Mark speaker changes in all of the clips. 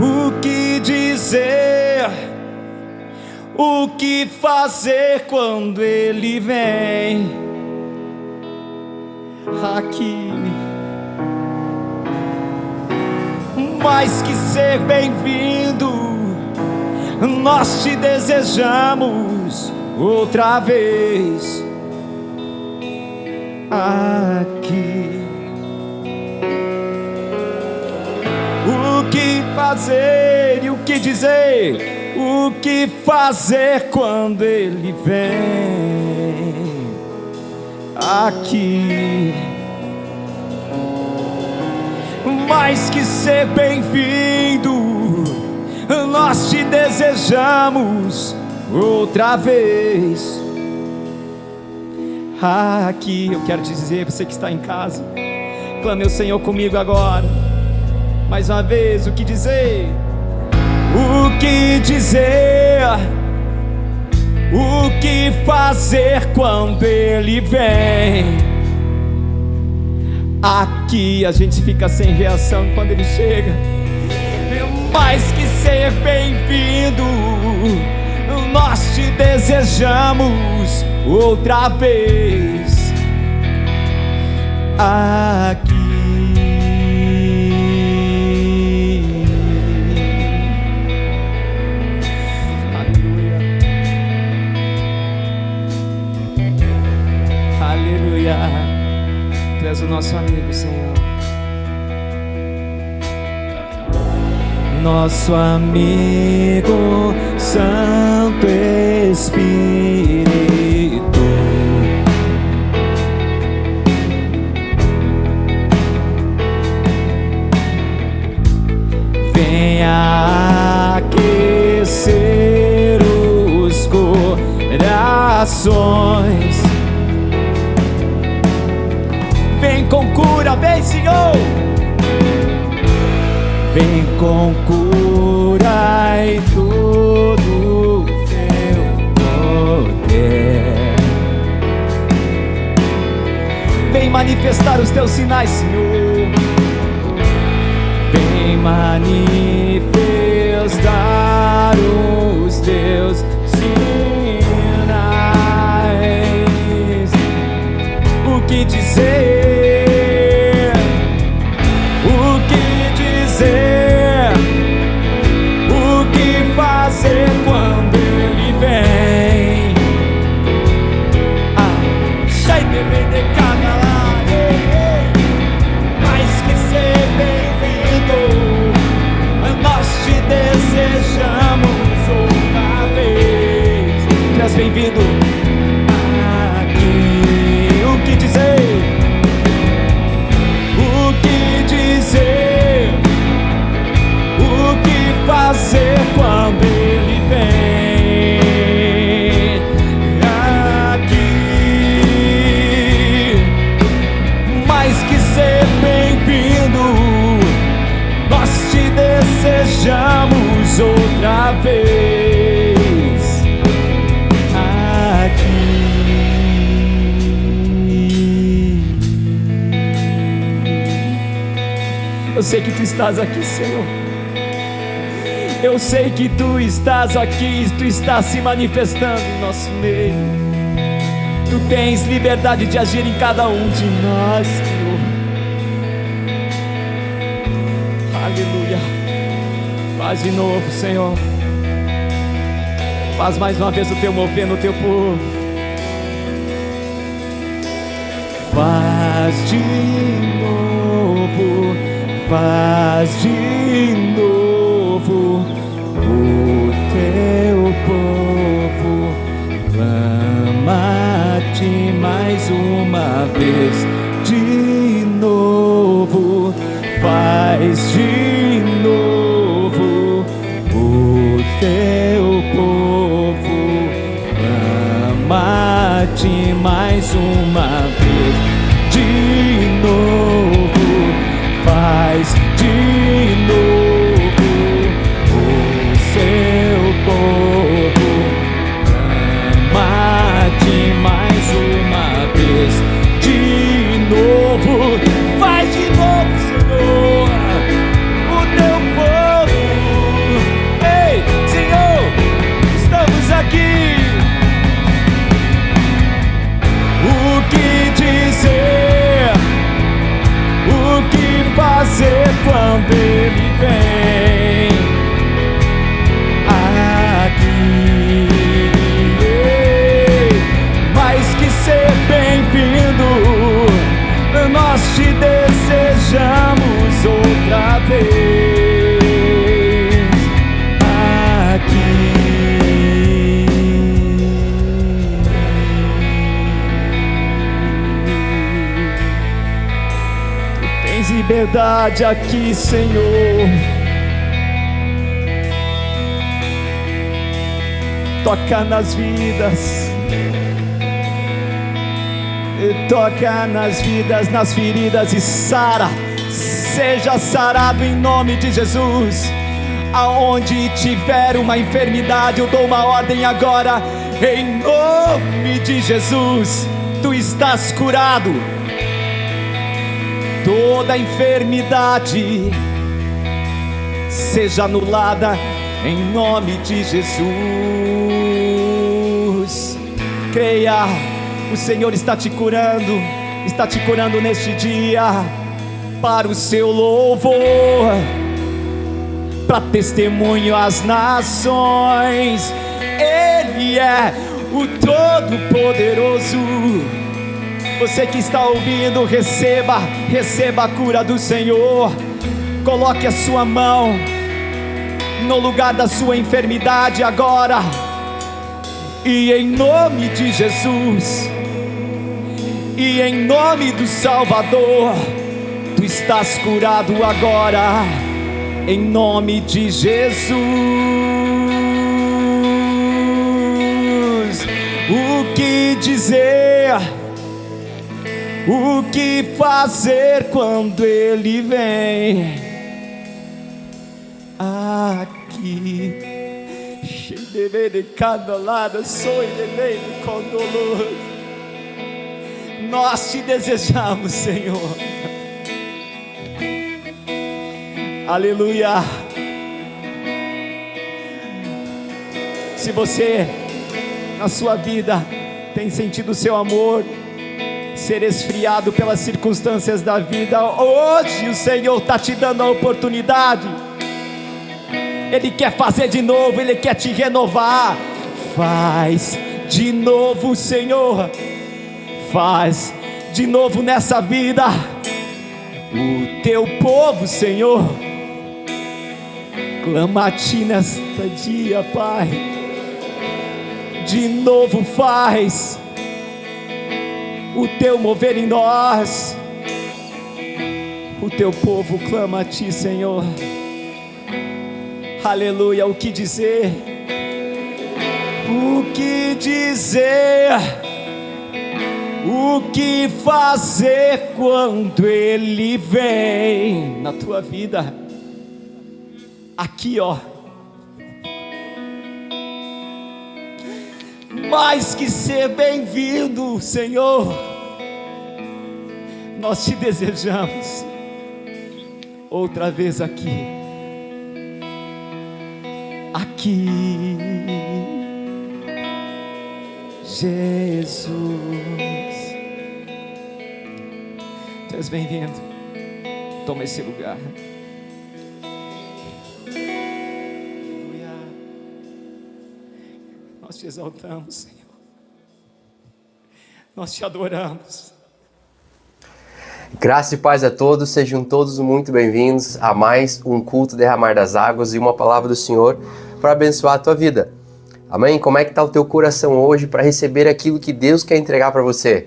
Speaker 1: O que dizer, o que fazer quando Ele vem aqui? Mais que ser bem-vindo, nós te desejamos outra vez aqui. O que fazer e o que dizer, o que fazer quando Ele vem aqui? Mais que ser bem-vindo, nós te desejamos outra vez aqui. Eu quero te dizer, você que está em casa, clame ao Senhor comigo agora. Mais uma vez, o que dizer? O que dizer? O que fazer quando Ele vem? Aqui a gente fica sem reação quando Ele chega. Mais que ser bem-vindo, nós te desejamos outra vez aqui. Aleluia. Tu és o nosso amigo, Senhor. Nosso amigo, Santo Espírito, venha aquecer os corações. Vem com cura, vem, Senhor. Vem com cura e todo o teu poder. Vem manifestar os teus sinais, Senhor. Vem manifestar os teus sinais. O que dizer? O que fazer quando Ele vem? Sai de cada lado. Mais que ser bem-vindo, nós te desejamos outra vez. Tu és bem-vindo aqui. O que dizer? O que dizer? O que fazer quando Ele vem aqui? Mais que ser bem-vindo, nós te desejamos outra vez aqui. Eu sei que Tu estás aqui, Senhor. Eu sei que Tu estás aqui, Tu estás se manifestando em nosso meio. Tu tens liberdade de agir em cada um de nós, Senhor. Aleluia. Faz de novo, Senhor. Faz mais uma vez o Teu mover no Teu povo. Faz de novo, faz de novo o Teu povo. Clama-te mais uma vez de novo. Faz de novo o Teu povo. Clama-te mais uma vez de novo. Faz de novo o Seu povo. Clama-te mais uma vez de novo. Faz de novo, Senhor, o Teu povo. Liberdade aqui, Senhor. Toca nas vidas, toca nas vidas, nas feridas e sara. Seja sarado em nome de Jesus. Aonde tiver uma enfermidade, eu dou uma ordem agora, em nome de Jesus. Tu estás curado. Toda enfermidade seja anulada em nome de Jesus. Creia, o Senhor está te curando neste dia, para o seu louvor, para testemunho às nações. Ele é o Todo-Poderoso. Você que está ouvindo, receba a cura do Senhor. Coloque a sua mão no lugar da sua enfermidade agora, e em nome de Jesus, e em nome do Salvador, tu estás curado agora, em nome de Jesus. O que dizer? O que fazer quando Ele vem aqui? Nós te desejamos, Senhor. Aleluia. Se você na sua vida tem sentido o seu amor ser esfriado pelas circunstâncias da vida, hoje o Senhor está te dando a oportunidade. Ele quer fazer de novo, Ele quer te renovar. Faz de novo, Senhor. Faz de novo nessa vida. O teu povo, Senhor, clama a ti nesta dia, Pai. De novo faz o teu mover em nós. O teu povo clama a ti, Senhor. Aleluia. O que dizer? O que dizer? O que fazer quando Ele vem na tua vida? Aqui, ó. Mais que ser bem-vindo, Senhor, nós te desejamos outra vez aqui. Aqui, Jesus. Tu és bem-vindo. Toma esse lugar. Nós te exaltamos, Senhor. Nós te adoramos.
Speaker 2: Graça e paz a todos, sejam todos muito bem-vindos a mais um culto Derramar das Águas e uma palavra do Senhor para abençoar a tua vida. Amém? Como é que está o teu coração hoje para receber aquilo que Deus quer entregar para você?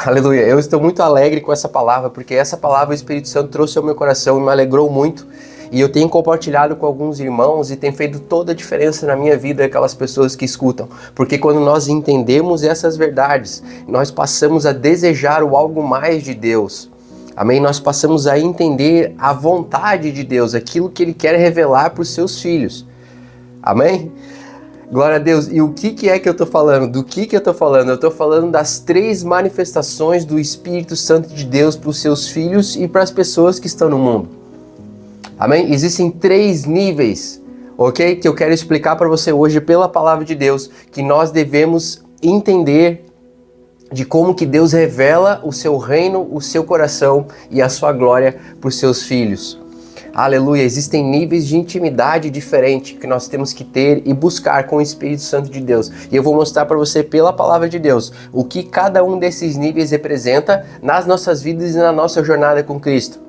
Speaker 2: Aleluia! Eu estou muito alegre com essa palavra, porque essa palavra o Espírito Santo trouxe ao meu coração e me alegrou muito. E eu tenho compartilhado com alguns irmãos e tem feito toda a diferença na minha vida, aquelas pessoas que escutam. Porque quando nós entendemos essas verdades, nós passamos a desejar o algo mais de Deus. Amém? Nós passamos a entender a vontade de Deus, aquilo que Ele quer revelar para os seus filhos. Amém? Glória a Deus. E o que é que eu estou falando? Do que eu estou falando? Eu estou falando das 3 manifestações do Espírito Santo de Deus para os seus filhos e para as pessoas que estão no mundo. Amém? Existem 3 níveis, ok? Que eu quero explicar para você hoje pela palavra de Deus, que nós devemos entender de como que Deus revela o seu reino, o seu coração e a sua glória para os seus filhos. Aleluia! Existem níveis de intimidade diferentes que nós temos que ter e buscar com o Espírito Santo de Deus. E eu vou mostrar para você pela palavra de Deus o que cada um desses níveis representa nas nossas vidas e na nossa jornada com Cristo.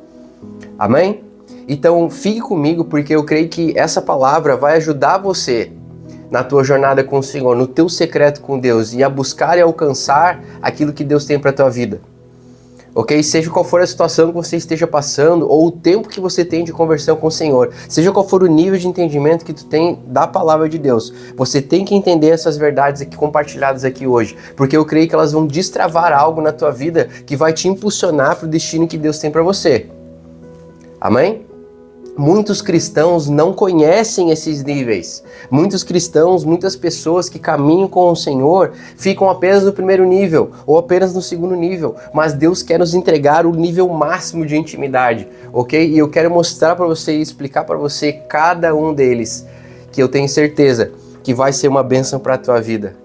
Speaker 2: Amém? Então fique comigo, porque eu creio que essa palavra vai ajudar você na tua jornada com o Senhor, no teu secreto com Deus, e a buscar e alcançar aquilo que Deus tem para a tua vida. Ok? Seja qual for a situação que você esteja passando, ou o tempo que você tem de conversão com o Senhor, seja qual for o nível de entendimento que tu tem da palavra de Deus, você tem que entender essas verdades aqui compartilhadas aqui hoje, porque eu creio que elas vão destravar algo na tua vida que vai te impulsionar para o destino que Deus tem para você. Amém? Muitos cristãos não conhecem esses níveis. Muitos cristãos, muitas pessoas que caminham com o Senhor ficam apenas no primeiro nível ou apenas no segundo nível. Mas Deus quer nos entregar o nível máximo de intimidade, ok? E eu quero mostrar para você e explicar para você cada um deles, que eu tenho certeza que vai ser uma bênção para a tua vida.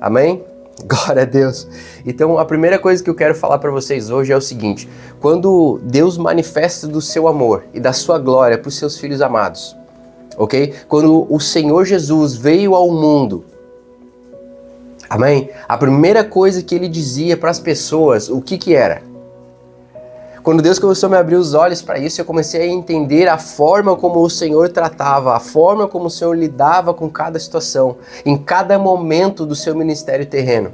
Speaker 2: Amém? Glória a Deus. Então a primeira coisa que eu quero falar para vocês hoje é o seguinte: quando Deus manifesta do seu amor e da sua glória para os seus filhos amados, ok? Quando o Senhor Jesus veio ao mundo, amém? A primeira coisa que ele dizia para as pessoas, o que era? Quando Deus começou a me abrir os olhos para isso, eu comecei a entender a forma como o Senhor tratava, a forma como o Senhor lidava com cada situação, em cada momento do seu ministério terreno.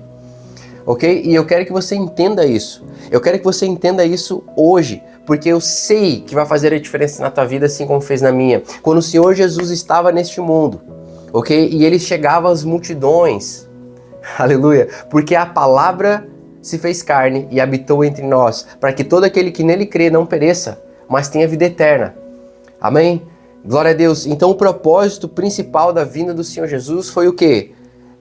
Speaker 2: Ok? E eu quero que você entenda isso. Eu quero que você entenda isso hoje, porque eu sei que vai fazer a diferença na tua vida, assim como fez na minha. Quando o Senhor Jesus estava neste mundo, ok? E ele chegava às multidões, aleluia, porque a palavra se fez carne e habitou entre nós, para que todo aquele que nele crê não pereça, mas tenha vida eterna. Amém? Glória a Deus. Então o propósito principal da vinda do Senhor Jesus foi o quê?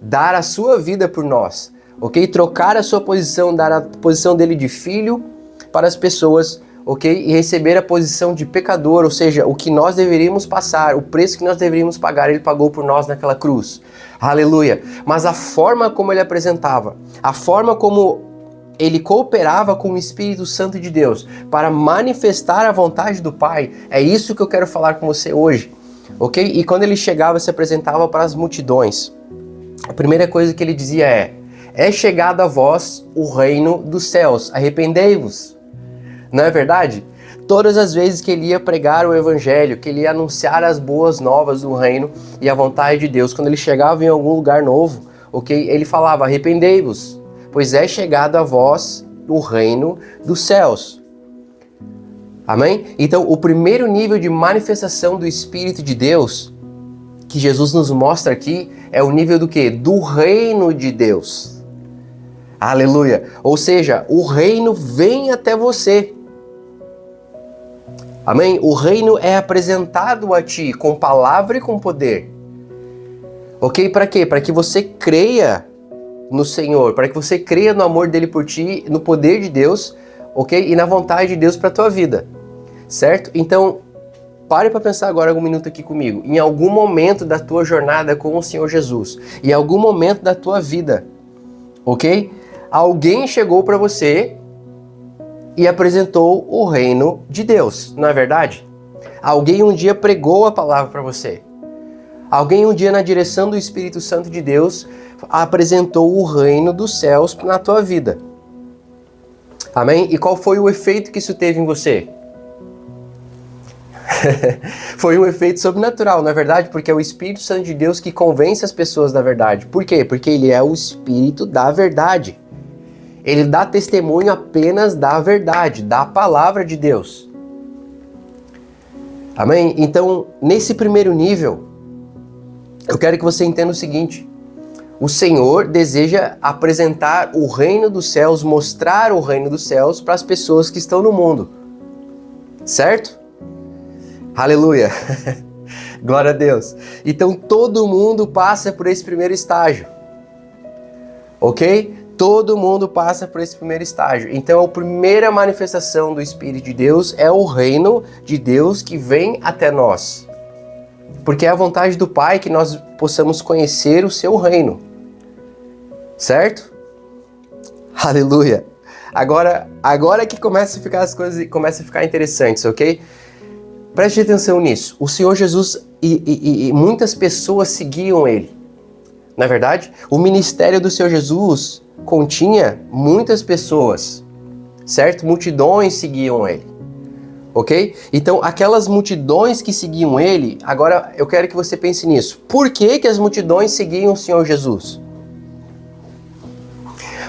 Speaker 2: Dar a sua vida por nós, ok? Trocar a sua posição, dar a posição dele de filho para as pessoas, ok? E receber a posição de pecador, ou seja, o que nós deveríamos passar, o preço que nós deveríamos pagar, ele pagou por nós naquela cruz. Aleluia! Mas a forma como ele apresentava, a forma como ele cooperava com o Espírito Santo de Deus para manifestar a vontade do Pai, é isso que eu quero falar com você hoje, ok? E quando ele chegava, se apresentava para as multidões, a primeira coisa que ele dizia é chegado a vós o reino dos céus, arrependei-vos. Não é verdade? Todas as vezes que ele ia pregar o evangelho, que ele ia anunciar as boas novas do reino e a vontade de Deus, quando ele chegava em algum lugar novo, ok? Ele falava, arrependei-vos, pois é chegado a vós o reino dos céus. Amém? Então, o primeiro nível de manifestação do Espírito de Deus, que Jesus nos mostra aqui, é o nível do quê? Do reino de Deus. Aleluia! Ou seja, o reino vem até você. Amém? O reino é apresentado a ti com palavra e com poder. Ok? Para quê? Para que você creia no Senhor, para que você creia no amor dele por ti, no poder de Deus, ok? E na vontade de Deus para tua vida, certo? Então, pare para pensar agora algum minuto aqui comigo. Em algum momento da tua jornada com o Senhor Jesus, em algum momento da tua vida, ok? Alguém chegou para você e apresentou o reino de Deus, não é verdade? Alguém um dia pregou a palavra para você. Alguém um dia, na direção do Espírito Santo de Deus, apresentou o reino dos céus na tua vida. Amém? E qual foi o efeito que isso teve em você? Foi um efeito sobrenatural, não é verdade? Porque é o Espírito Santo de Deus que convence as pessoas da verdade. Por quê? Porque ele é o Espírito da verdade. Ele dá testemunho apenas da verdade, da palavra de Deus. Amém? Então, nesse primeiro nível, eu quero que você entenda o seguinte: o Senhor deseja apresentar o reino dos céus, mostrar o reino dos céus para as pessoas que estão no mundo. Certo? Aleluia! Glória a Deus! Então todo mundo passa por esse primeiro estágio. Ok? Todo mundo passa por esse primeiro estágio. Então a primeira manifestação do Espírito de Deus é o reino de Deus que vem até nós. Porque é a vontade do Pai que nós possamos conhecer o seu reino. Certo? Aleluia! Agora que começa a ficar as coisas, começa a ficar interessantes, ok? Preste atenção nisso. O Senhor Jesus e muitas pessoas seguiam ele. Na verdade, o ministério do Senhor Jesus continha muitas pessoas, certo? Multidões seguiam ele. Ok? Então, aquelas multidões que seguiam ele, agora eu quero que você pense nisso. Por que que as multidões seguiam o Senhor Jesus?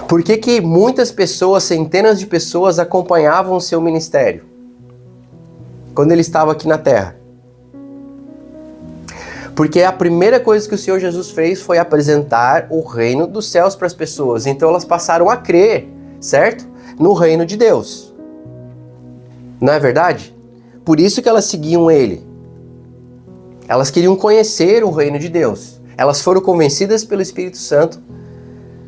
Speaker 2: Por que que muitas pessoas, centenas de pessoas, acompanhavam o seu ministério quando ele estava aqui na terra? Porque a primeira coisa que o Senhor Jesus fez foi apresentar o reino dos céus para as pessoas. Então elas passaram a crer, certo? No reino de Deus. Não é verdade? Por isso que elas seguiam ele. Elas queriam conhecer o reino de Deus. Elas foram convencidas pelo Espírito Santo,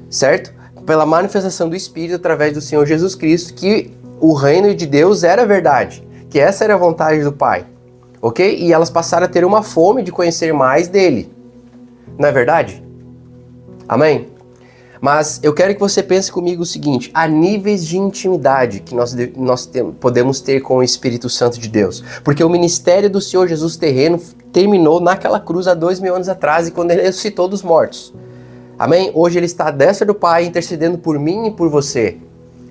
Speaker 2: certo? Pela manifestação do Espírito através do Senhor Jesus Cristo, que o reino de Deus era verdade, que essa era a vontade do Pai, ok? E elas passaram a ter uma fome de conhecer mais dele, não é verdade? Amém? Mas eu quero que você pense comigo o seguinte: há níveis de intimidade que nós podemos ter com o Espírito Santo de Deus, porque o ministério do Senhor Jesus terreno terminou naquela cruz há 2000 anos atrás e quando ele ressuscitou dos mortos. Amém? Hoje ele está à destra do Pai, intercedendo por mim e por você,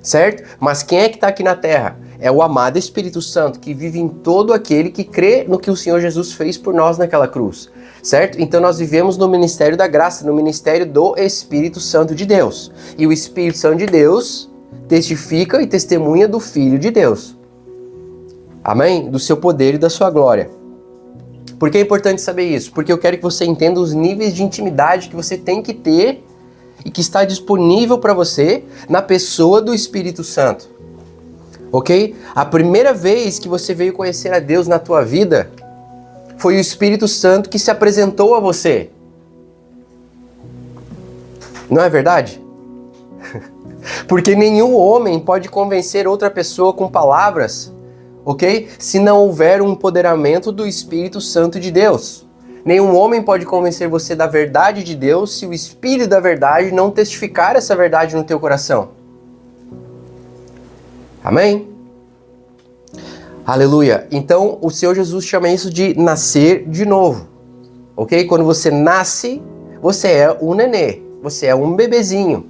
Speaker 2: certo? Mas quem é que está aqui na terra? É o amado Espírito Santo, que vive em todo aquele que crê no que o Senhor Jesus fez por nós naquela cruz, certo? Então nós vivemos no ministério da graça, no ministério do Espírito Santo de Deus. E o Espírito Santo de Deus testifica e testemunha do Filho de Deus. Amém? Do seu poder e da sua glória. Por que é importante saber isso? Porque eu quero que você entenda os níveis de intimidade que você tem que ter e que está disponível para você na pessoa do Espírito Santo. Ok? A primeira vez que você veio conhecer a Deus na tua vida foi o Espírito Santo que se apresentou a você. Não é verdade? Porque nenhum homem pode convencer outra pessoa com palavras, ok? Se não houver um empoderamento do Espírito Santo de Deus. Nenhum homem pode convencer você da verdade de Deus se o Espírito da verdade não testificar essa verdade no teu coração. Amém? Aleluia. Então, o Senhor Jesus chama isso de nascer de novo. Ok? Quando você nasce, você é um nenê. Você é um bebezinho.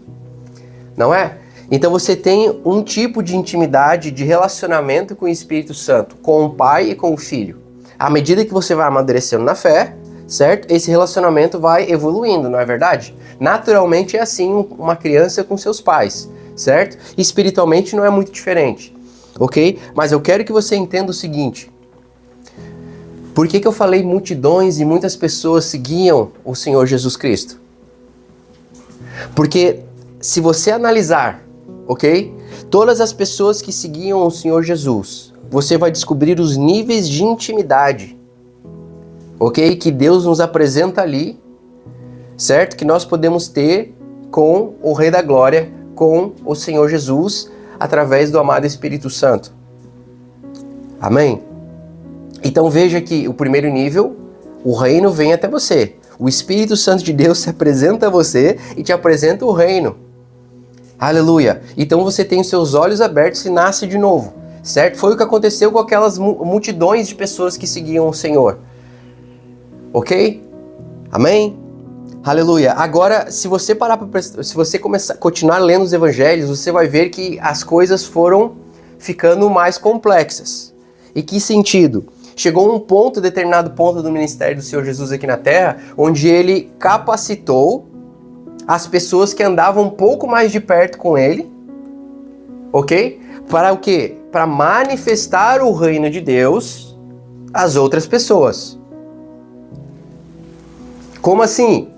Speaker 2: Não é? Então você tem um tipo de intimidade, de relacionamento com o Espírito Santo, com o Pai e com o Filho. À medida que você vai amadurecendo na fé, certo? Esse relacionamento vai evoluindo, não é verdade? Naturalmente é assim uma criança com seus pais, certo? Espiritualmente não é muito diferente, ok? Mas eu quero que você entenda o seguinte: por que eu falei multidões e muitas pessoas seguiam o Senhor Jesus Cristo? Porque se você analisar, ok? Todas as pessoas que seguiam o Senhor Jesus, você vai descobrir os níveis de intimidade, ok? Que Deus nos apresenta ali, certo? Que nós podemos ter com o Rei da Glória, com o Senhor Jesus, através do amado Espírito Santo. Amém? Então veja que o primeiro nível, o reino vem até você. O Espírito Santo de Deus se apresenta a você e te apresenta o reino. Aleluia! Então você tem os seus olhos abertos e nasce de novo, certo? Foi o que aconteceu com aquelas multidões de pessoas que seguiam o Senhor. Ok? Amém? Aleluia! Agora, se você continuar lendo os evangelhos, você vai ver que as coisas foram ficando mais complexas. Em que sentido? Chegou um determinado ponto do ministério do Senhor Jesus aqui na Terra, onde ele capacitou as pessoas que andavam um pouco mais de perto com ele, ok? Para o quê? Para manifestar o reino de Deus às outras pessoas. Como assim?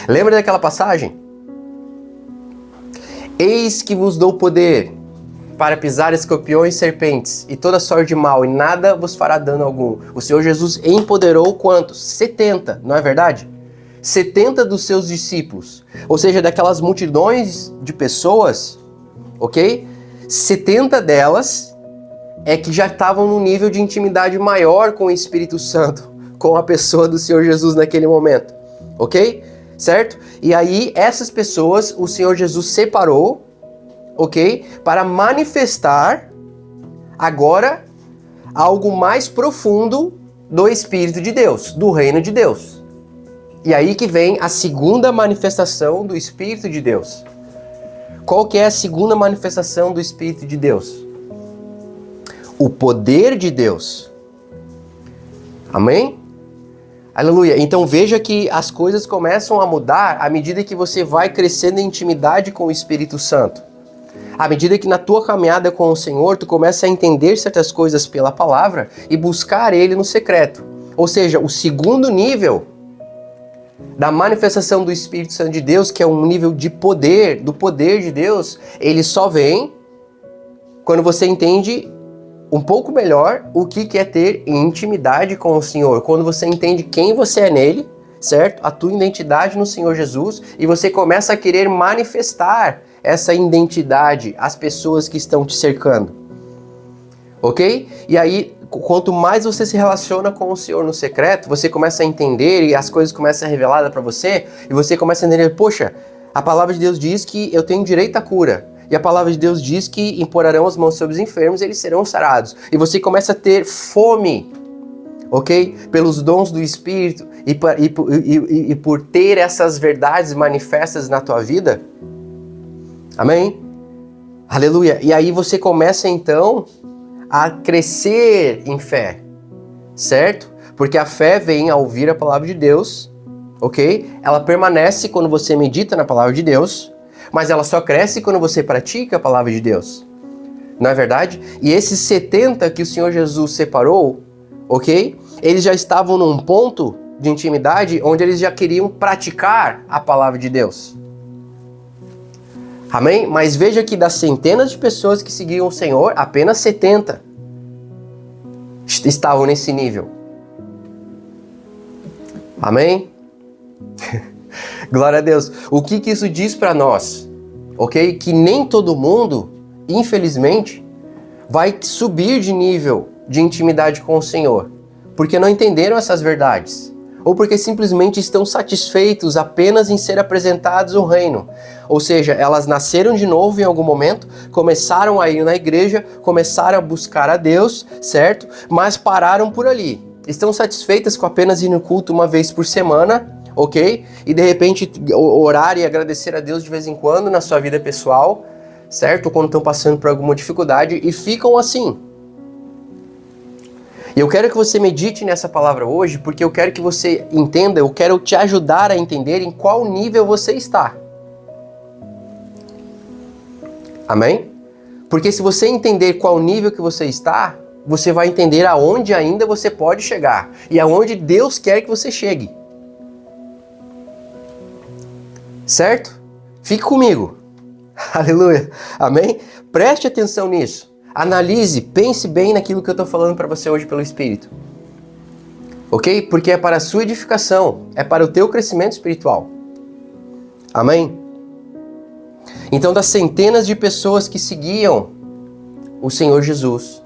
Speaker 2: Lembra daquela passagem? Eis que vos dou poder para pisar escorpiões e serpentes e toda sorte de mal, e nada vos fará dano algum. O Senhor Jesus empoderou quantos? 70, não é verdade? 70 dos seus discípulos, ou seja, daquelas multidões de pessoas, ok? 70 delas é que já estavam num nível de intimidade maior com o Espírito Santo, com a pessoa do Senhor Jesus naquele momento, ok? Certo? E aí, essas pessoas, o Senhor Jesus separou, ok? Para manifestar agora algo mais profundo do Espírito de Deus, do reino de Deus. E aí que vem a segunda manifestação do Espírito de Deus. Qual que é a segunda manifestação do Espírito de Deus? o poder de Deus. Amém? Aleluia. Então veja que as coisas começam a mudar à medida que você vai crescendo em intimidade com o Espírito Santo. À medida que na tua caminhada com o Senhor, tu começa a entender certas coisas pela palavra e buscar Ele no secreto. Ou seja, o segundo nível da manifestação do Espírito Santo de Deus, que é um nível de poder, do poder de Deus, ele só vem quando você entende um pouco melhor o que é ter intimidade com o Senhor. Quando você entende quem você é nele, certo? A tua identidade no Senhor Jesus, e você começa a querer manifestar essa identidade às pessoas que estão te cercando. Ok? E aí, quanto mais você se relaciona com o Senhor no secreto, você começa a entender e as coisas começam a ser reveladas para você, e você começa a entender, poxa, a palavra de Deus diz que eu tenho direito à cura. E a palavra de Deus diz que imporarão as mãos sobre os enfermos e eles serão sarados. E você começa a ter fome, ok? Pelos dons do Espírito e por ter essas verdades manifestas na tua vida. Amém? Aleluia. E aí você começa então a crescer em fé, certo? Porque a fé vem a ouvir a palavra de Deus, ok? Ela permanece quando você medita na palavra de Deus, mas ela só cresce quando você pratica a palavra de Deus. Não é verdade? E esses 70 que o Senhor Jesus separou, ok? Eles já estavam num ponto de intimidade onde eles já queriam praticar a palavra de Deus. Amém? Mas veja que das centenas de pessoas que seguiam o Senhor, apenas 70 estavam nesse nível. Amém? Glória a Deus. O que isso diz para nós? Ok? Que nem todo mundo, infelizmente, vai subir de nível de intimidade com o Senhor, porque não entenderam essas verdades, ou porque simplesmente estão satisfeitos apenas em ser apresentados o reino. Ou seja, elas nasceram de novo em algum momento, começaram a ir na igreja, começaram a buscar a Deus, certo? Mas pararam por ali. Estão satisfeitas com apenas ir no culto uma vez por semana, ok? E de repente orar e agradecer a Deus de vez em quando na sua vida pessoal, certo? Ou quando estão passando por alguma dificuldade e ficam assim. E eu quero que você medite nessa palavra hoje, porque eu quero que você entenda, eu quero te ajudar a entender em qual nível você está. Amém? Porque se você entender qual nível que você está, você vai entender aonde ainda você pode chegar e aonde Deus quer que você chegue. Certo? Fique comigo. Aleluia. Amém? Preste atenção nisso. Analise, pense bem naquilo que eu estou falando para você hoje pelo Espírito. Ok? Porque é para a sua edificação, é para o teu crescimento espiritual. Amém? Então, das centenas de pessoas que seguiam o Senhor Jesus,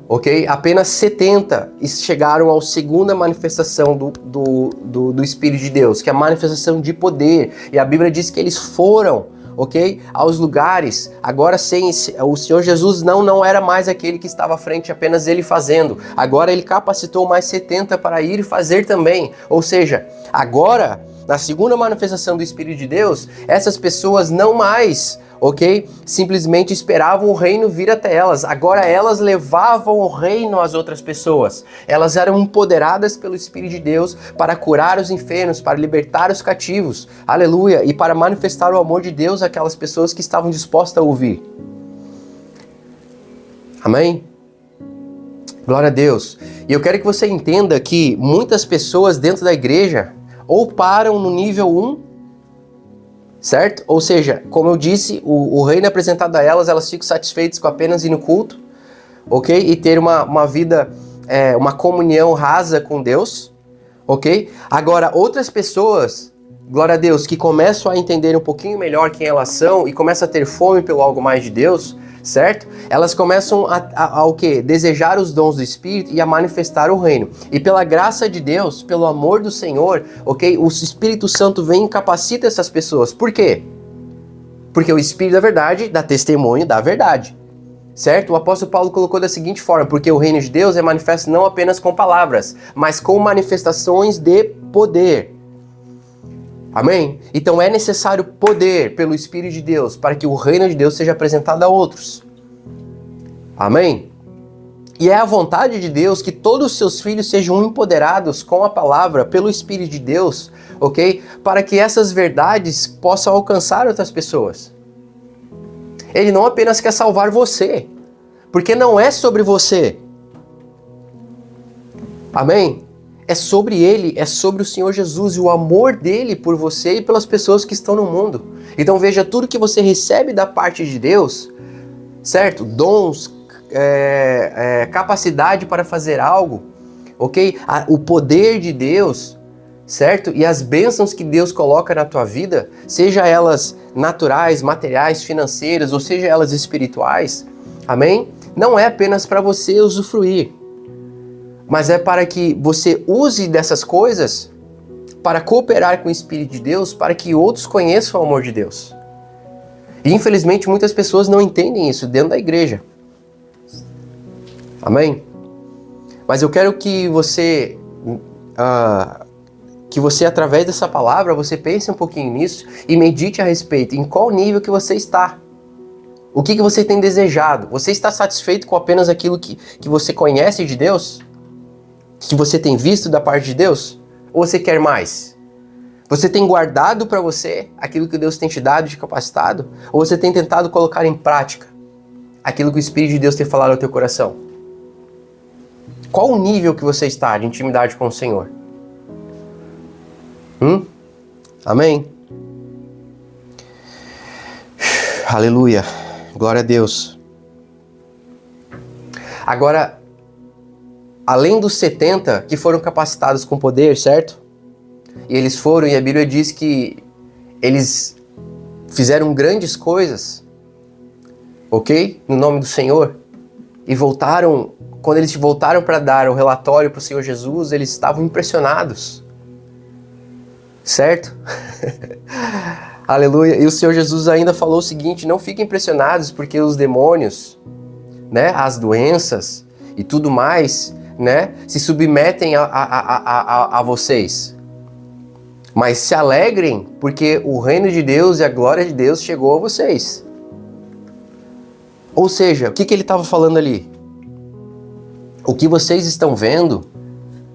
Speaker 2: ok? Apenas 70 chegaram à segunda manifestação do Espírito de Deus, que é a manifestação de poder. E a Bíblia diz que eles foram, ok? Aos lugares. Agora o Senhor Jesus não era mais aquele que estava à frente, apenas ele fazendo. Agora ele capacitou mais 70 para ir e fazer também. Ou seja, agora, na segunda manifestação do Espírito de Deus, essas pessoas não mais, ok? Simplesmente esperavam o reino vir até elas. Agora elas levavam o reino às outras pessoas. Elas eram empoderadas pelo Espírito de Deus para curar os enfermos, para libertar os cativos. Aleluia! E para manifestar o amor de Deus àquelas pessoas que estavam dispostas a ouvir. Amém? Glória a Deus. E eu quero que você entenda que muitas pessoas dentro da igreja ou param no nível 1, certo? Ou seja, como eu disse, o reino é apresentado a elas, elas ficam satisfeitas com apenas ir no culto, ok? E ter uma vida, uma comunhão rasa com Deus, ok? Agora, outras pessoas, glória a Deus, que começam a entender um pouquinho melhor quem elas são e começam a ter fome pelo algo mais de Deus, certo? Elas começam a o quê? Desejar os dons do Espírito e a manifestar o reino. E pela graça de Deus, pelo amor do Senhor, ok? O Espírito Santo vem e capacita essas pessoas. Por quê? Porque o Espírito da verdade dá testemunho da verdade. Certo? O apóstolo Paulo colocou da seguinte forma: porque o reino de Deus é manifesto não apenas com palavras, mas com manifestações de poder. Amém? Então é necessário poder pelo Espírito de Deus para que o reino de Deus seja apresentado a outros. Amém? E é a vontade de Deus que todos os seus filhos sejam empoderados com a palavra, pelo Espírito de Deus, ok? Para que essas verdades possam alcançar outras pessoas. Ele não apenas quer salvar você, porque não é sobre você. Amém? É sobre Ele, é sobre o Senhor Jesus e o amor dele por você e pelas pessoas que estão no mundo. Então veja, tudo que você recebe da parte de Deus, certo? Dons, capacidade para fazer algo, ok? O poder de Deus, certo? E as bênçãos que Deus coloca na tua vida, seja elas naturais, materiais, financeiras, ou seja elas espirituais, amém? Não é apenas para você usufruir, mas é para que você use dessas coisas para cooperar com o Espírito de Deus, para que outros conheçam o amor de Deus. E infelizmente muitas pessoas não entendem isso dentro da igreja. Amém? Mas eu quero que você, através dessa palavra, você pense um pouquinho nisso e medite a respeito, em qual nível que você está. O que você tem desejado? Você está satisfeito com apenas aquilo que você conhece de Deus? Que você tem visto da parte de Deus? Ou você quer mais? Você tem guardado para você aquilo que Deus tem te dado de capacitado? Ou você tem tentado colocar em prática aquilo que o Espírito de Deus tem falado ao teu coração? Qual o nível que você está de intimidade com o Senhor? Amém? Aleluia. Glória a Deus. Agora, além dos 70 que foram capacitados com poder, certo? E eles foram, e a Bíblia diz que eles fizeram grandes coisas, ok? No nome do Senhor. E voltaram, quando eles voltaram para dar o relatório para o Senhor Jesus, eles estavam impressionados. Certo? Aleluia. E o Senhor Jesus ainda falou o seguinte: não fiquem impressionados porque os demônios, né, as doenças e tudo mais, né, se submetem a vocês. Mas se alegrem porque o reino de Deus e a glória de Deus chegou a vocês. Ou seja, o que ele estava falando ali? O que vocês estão vendo,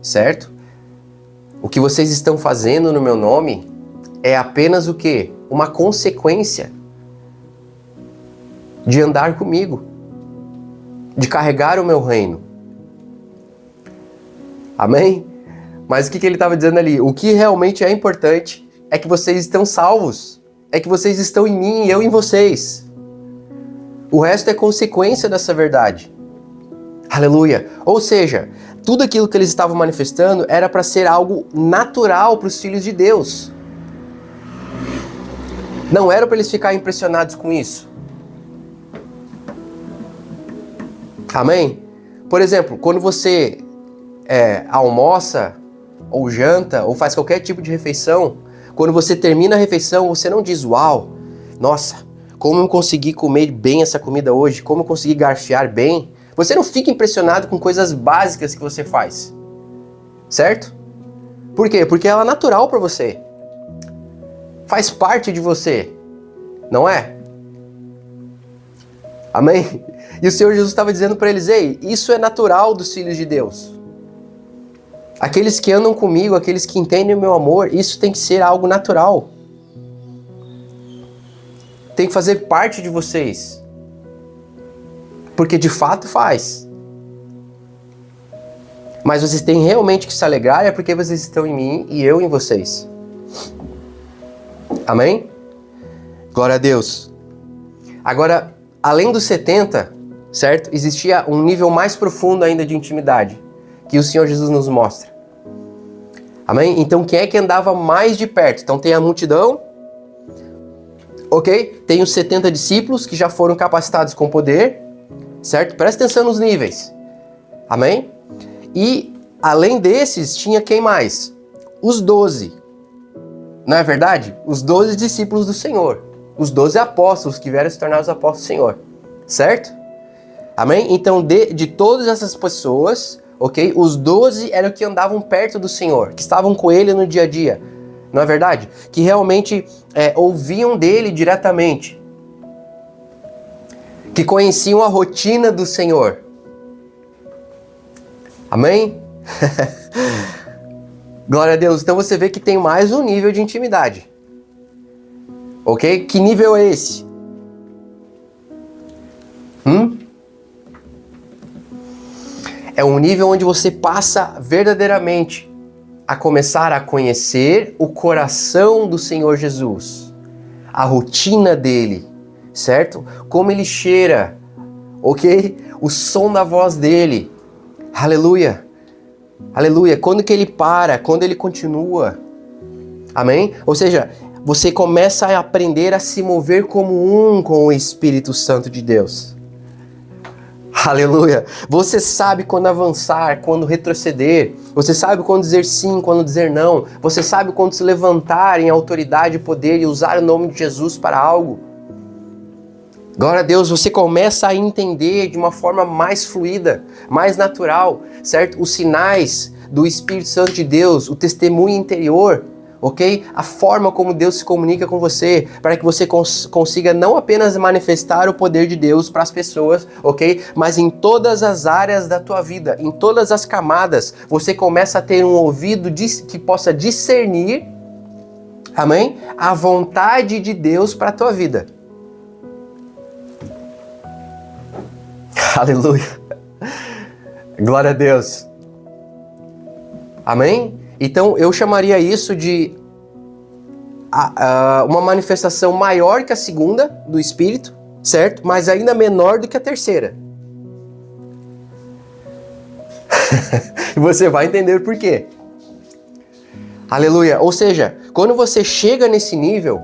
Speaker 2: certo? O que vocês estão fazendo no meu nome é apenas o quê? Uma consequência de andar comigo, de carregar o meu reino. Amém? Mas o que ele estava dizendo ali? O que realmente é importante é que vocês estão salvos, é que vocês estão em mim e eu em vocês. O resto é consequência dessa verdade. Aleluia! Ou seja, tudo aquilo que eles estavam manifestando era para ser algo natural para os filhos de Deus. Não era para eles ficarem impressionados com isso. Amém? Por exemplo, quando você almoça, ou janta, ou faz qualquer tipo de refeição, quando você termina a refeição, você não diz: uau, nossa, como eu consegui comer bem essa comida hoje, como eu consegui garfiar bem. Você não fica impressionado com coisas básicas que você faz, certo? Por quê? Porque ela é natural para você. Faz parte de você, não é? Amém? E o Senhor Jesus estava dizendo para eles: ei, isso é natural dos filhos de Deus. Aqueles que andam comigo, aqueles que entendem o meu amor, isso tem que ser algo natural. Tem que fazer parte de vocês. Porque de fato faz. Mas vocês têm realmente que se alegrar é porque vocês estão em mim e eu em vocês. Amém? Glória a Deus. Agora, além dos 70, certo? Existia um nível mais profundo ainda de intimidade, que o Senhor Jesus nos mostra. Amém? Então, quem é que andava mais de perto? Então, tem a multidão, ok? Tem os 70 discípulos que já foram capacitados com poder, certo? Presta atenção nos níveis. Amém? E, além desses, tinha quem mais? Os 12. Não é verdade? Os 12 discípulos do Senhor. Os 12 apóstolos que vieram se tornar os apóstolos do Senhor. Certo? Amém? Então, de todas essas pessoas, ok? Os 12 eram que andavam perto do Senhor, que estavam com Ele no dia a dia. Não é verdade? Que realmente ouviam dele diretamente. Que conheciam a rotina do Senhor. Amém? Glória a Deus. Então você vê que tem mais um nível de intimidade. Ok? Que nível é esse? É um nível onde você passa verdadeiramente a começar a conhecer o coração do Senhor Jesus, a rotina dele, certo? Como ele cheira, ok? O som da voz dele, aleluia, aleluia. Quando que ele para, quando ele continua, amém? Ou seja, você começa a aprender a se mover como um com o Espírito Santo de Deus. Aleluia! Você sabe quando avançar, quando retroceder. Você sabe quando dizer sim, quando dizer não. Você sabe quando se levantar em autoridade e poder e usar o nome de Jesus para algo. Glória a Deus, você começa a entender de uma forma mais fluida, mais natural, certo? Os sinais do Espírito Santo de Deus, o testemunho interior, ok? A forma como Deus se comunica com você, para que você consiga não apenas manifestar o poder de Deus para as pessoas, ok? Mas em todas as áreas da tua vida, em todas as camadas, você começa a ter um ouvido que possa discernir, amém? A vontade de Deus para a tua vida. Aleluia! Glória a Deus! Amém? Então, eu chamaria isso de uma manifestação maior que a segunda do Espírito, certo? Mas ainda menor do que a terceira. E você vai entender por quê. Aleluia! Ou seja, quando você chega nesse nível,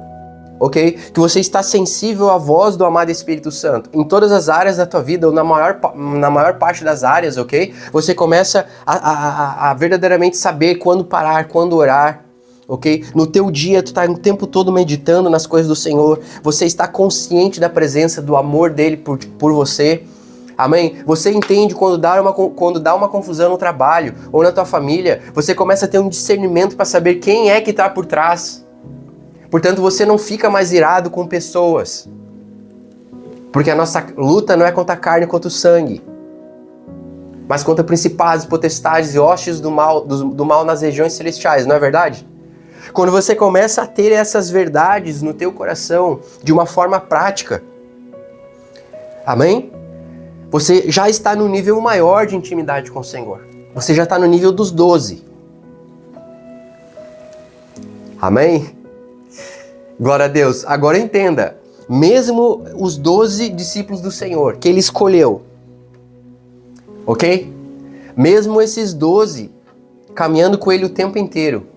Speaker 2: ok? Que você está sensível à voz do amado Espírito Santo em todas as áreas da tua vida, ou na maior parte das áreas, ok? Você começa a verdadeiramente saber quando parar, quando orar, ok? No teu dia, tu está o tempo todo meditando nas coisas do Senhor, você está consciente da presença, do amor dele por você, amém? Você entende quando dá uma confusão no trabalho ou na tua família, você começa a ter um discernimento para saber quem é que está por trás. Portanto, você não fica mais irado com pessoas. Porque a nossa luta não é contra a carne e contra o sangue, mas contra principados, potestades e hostes do mal nas regiões celestiais, não é verdade? Quando você começa a ter essas verdades no teu coração de uma forma prática, amém? Você já está no nível maior de intimidade com o Senhor. Você já está no nível dos 12. Amém? Glória a Deus. Agora entenda, mesmo os 12 discípulos do Senhor que ele escolheu, ok? Mesmo esses 12 caminhando com ele o tempo inteiro,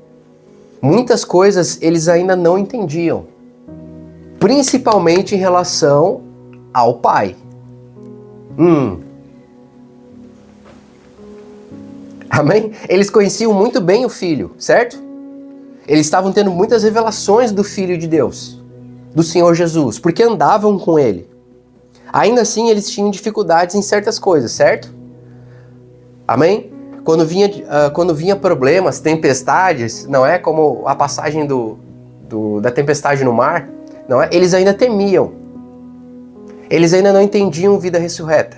Speaker 2: muitas coisas eles ainda não entendiam, principalmente em relação ao Pai. Amém? Eles conheciam muito bem o Filho, certo? Eles estavam tendo muitas revelações do Filho de Deus, do Senhor Jesus, porque andavam com ele. Ainda assim, eles tinham dificuldades em certas coisas, certo? Amém? Quando vinha problemas, tempestades, não é? Como a passagem da tempestade no mar, não é? Eles ainda temiam. Eles ainda não entendiam vida ressurreta.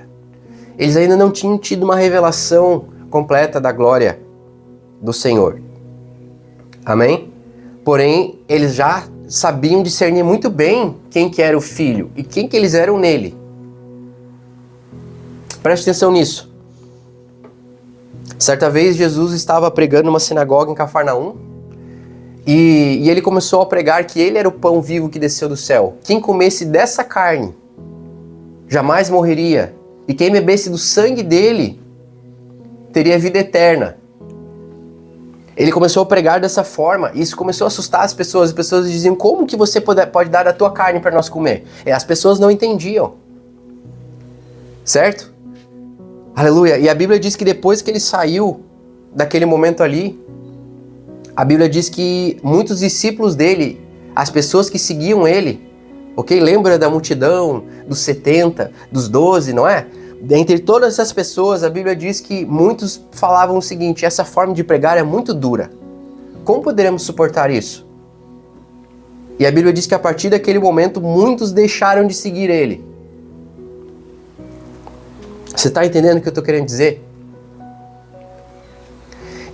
Speaker 2: Eles ainda não tinham tido uma revelação completa da glória do Senhor. Amém? Porém, eles já sabiam discernir muito bem quem que era o Filho e quem que eles eram nele. Preste atenção nisso. Certa vez, Jesus estava pregando numa sinagoga em Cafarnaum e ele começou a pregar que ele era o pão vivo que desceu do céu. Quem comesse dessa carne jamais morreria, e quem bebesse do sangue dele teria vida eterna. Ele começou a pregar dessa forma, e isso começou a assustar as pessoas. As pessoas diziam, como que você pode dar a tua carne para nós comer? As pessoas não entendiam. Certo? Aleluia. E a Bíblia diz que depois que ele saiu daquele momento ali, a Bíblia diz que muitos discípulos dele, as pessoas que seguiam ele, ok? Lembra da multidão, dos 70, dos 12, não é? Dentre todas essas pessoas, a Bíblia diz que muitos falavam o seguinte: essa forma de pregar é muito dura. Como poderemos suportar isso? E a Bíblia diz que a partir daquele momento, muitos deixaram de seguir ele. Você está entendendo o que eu estou querendo dizer?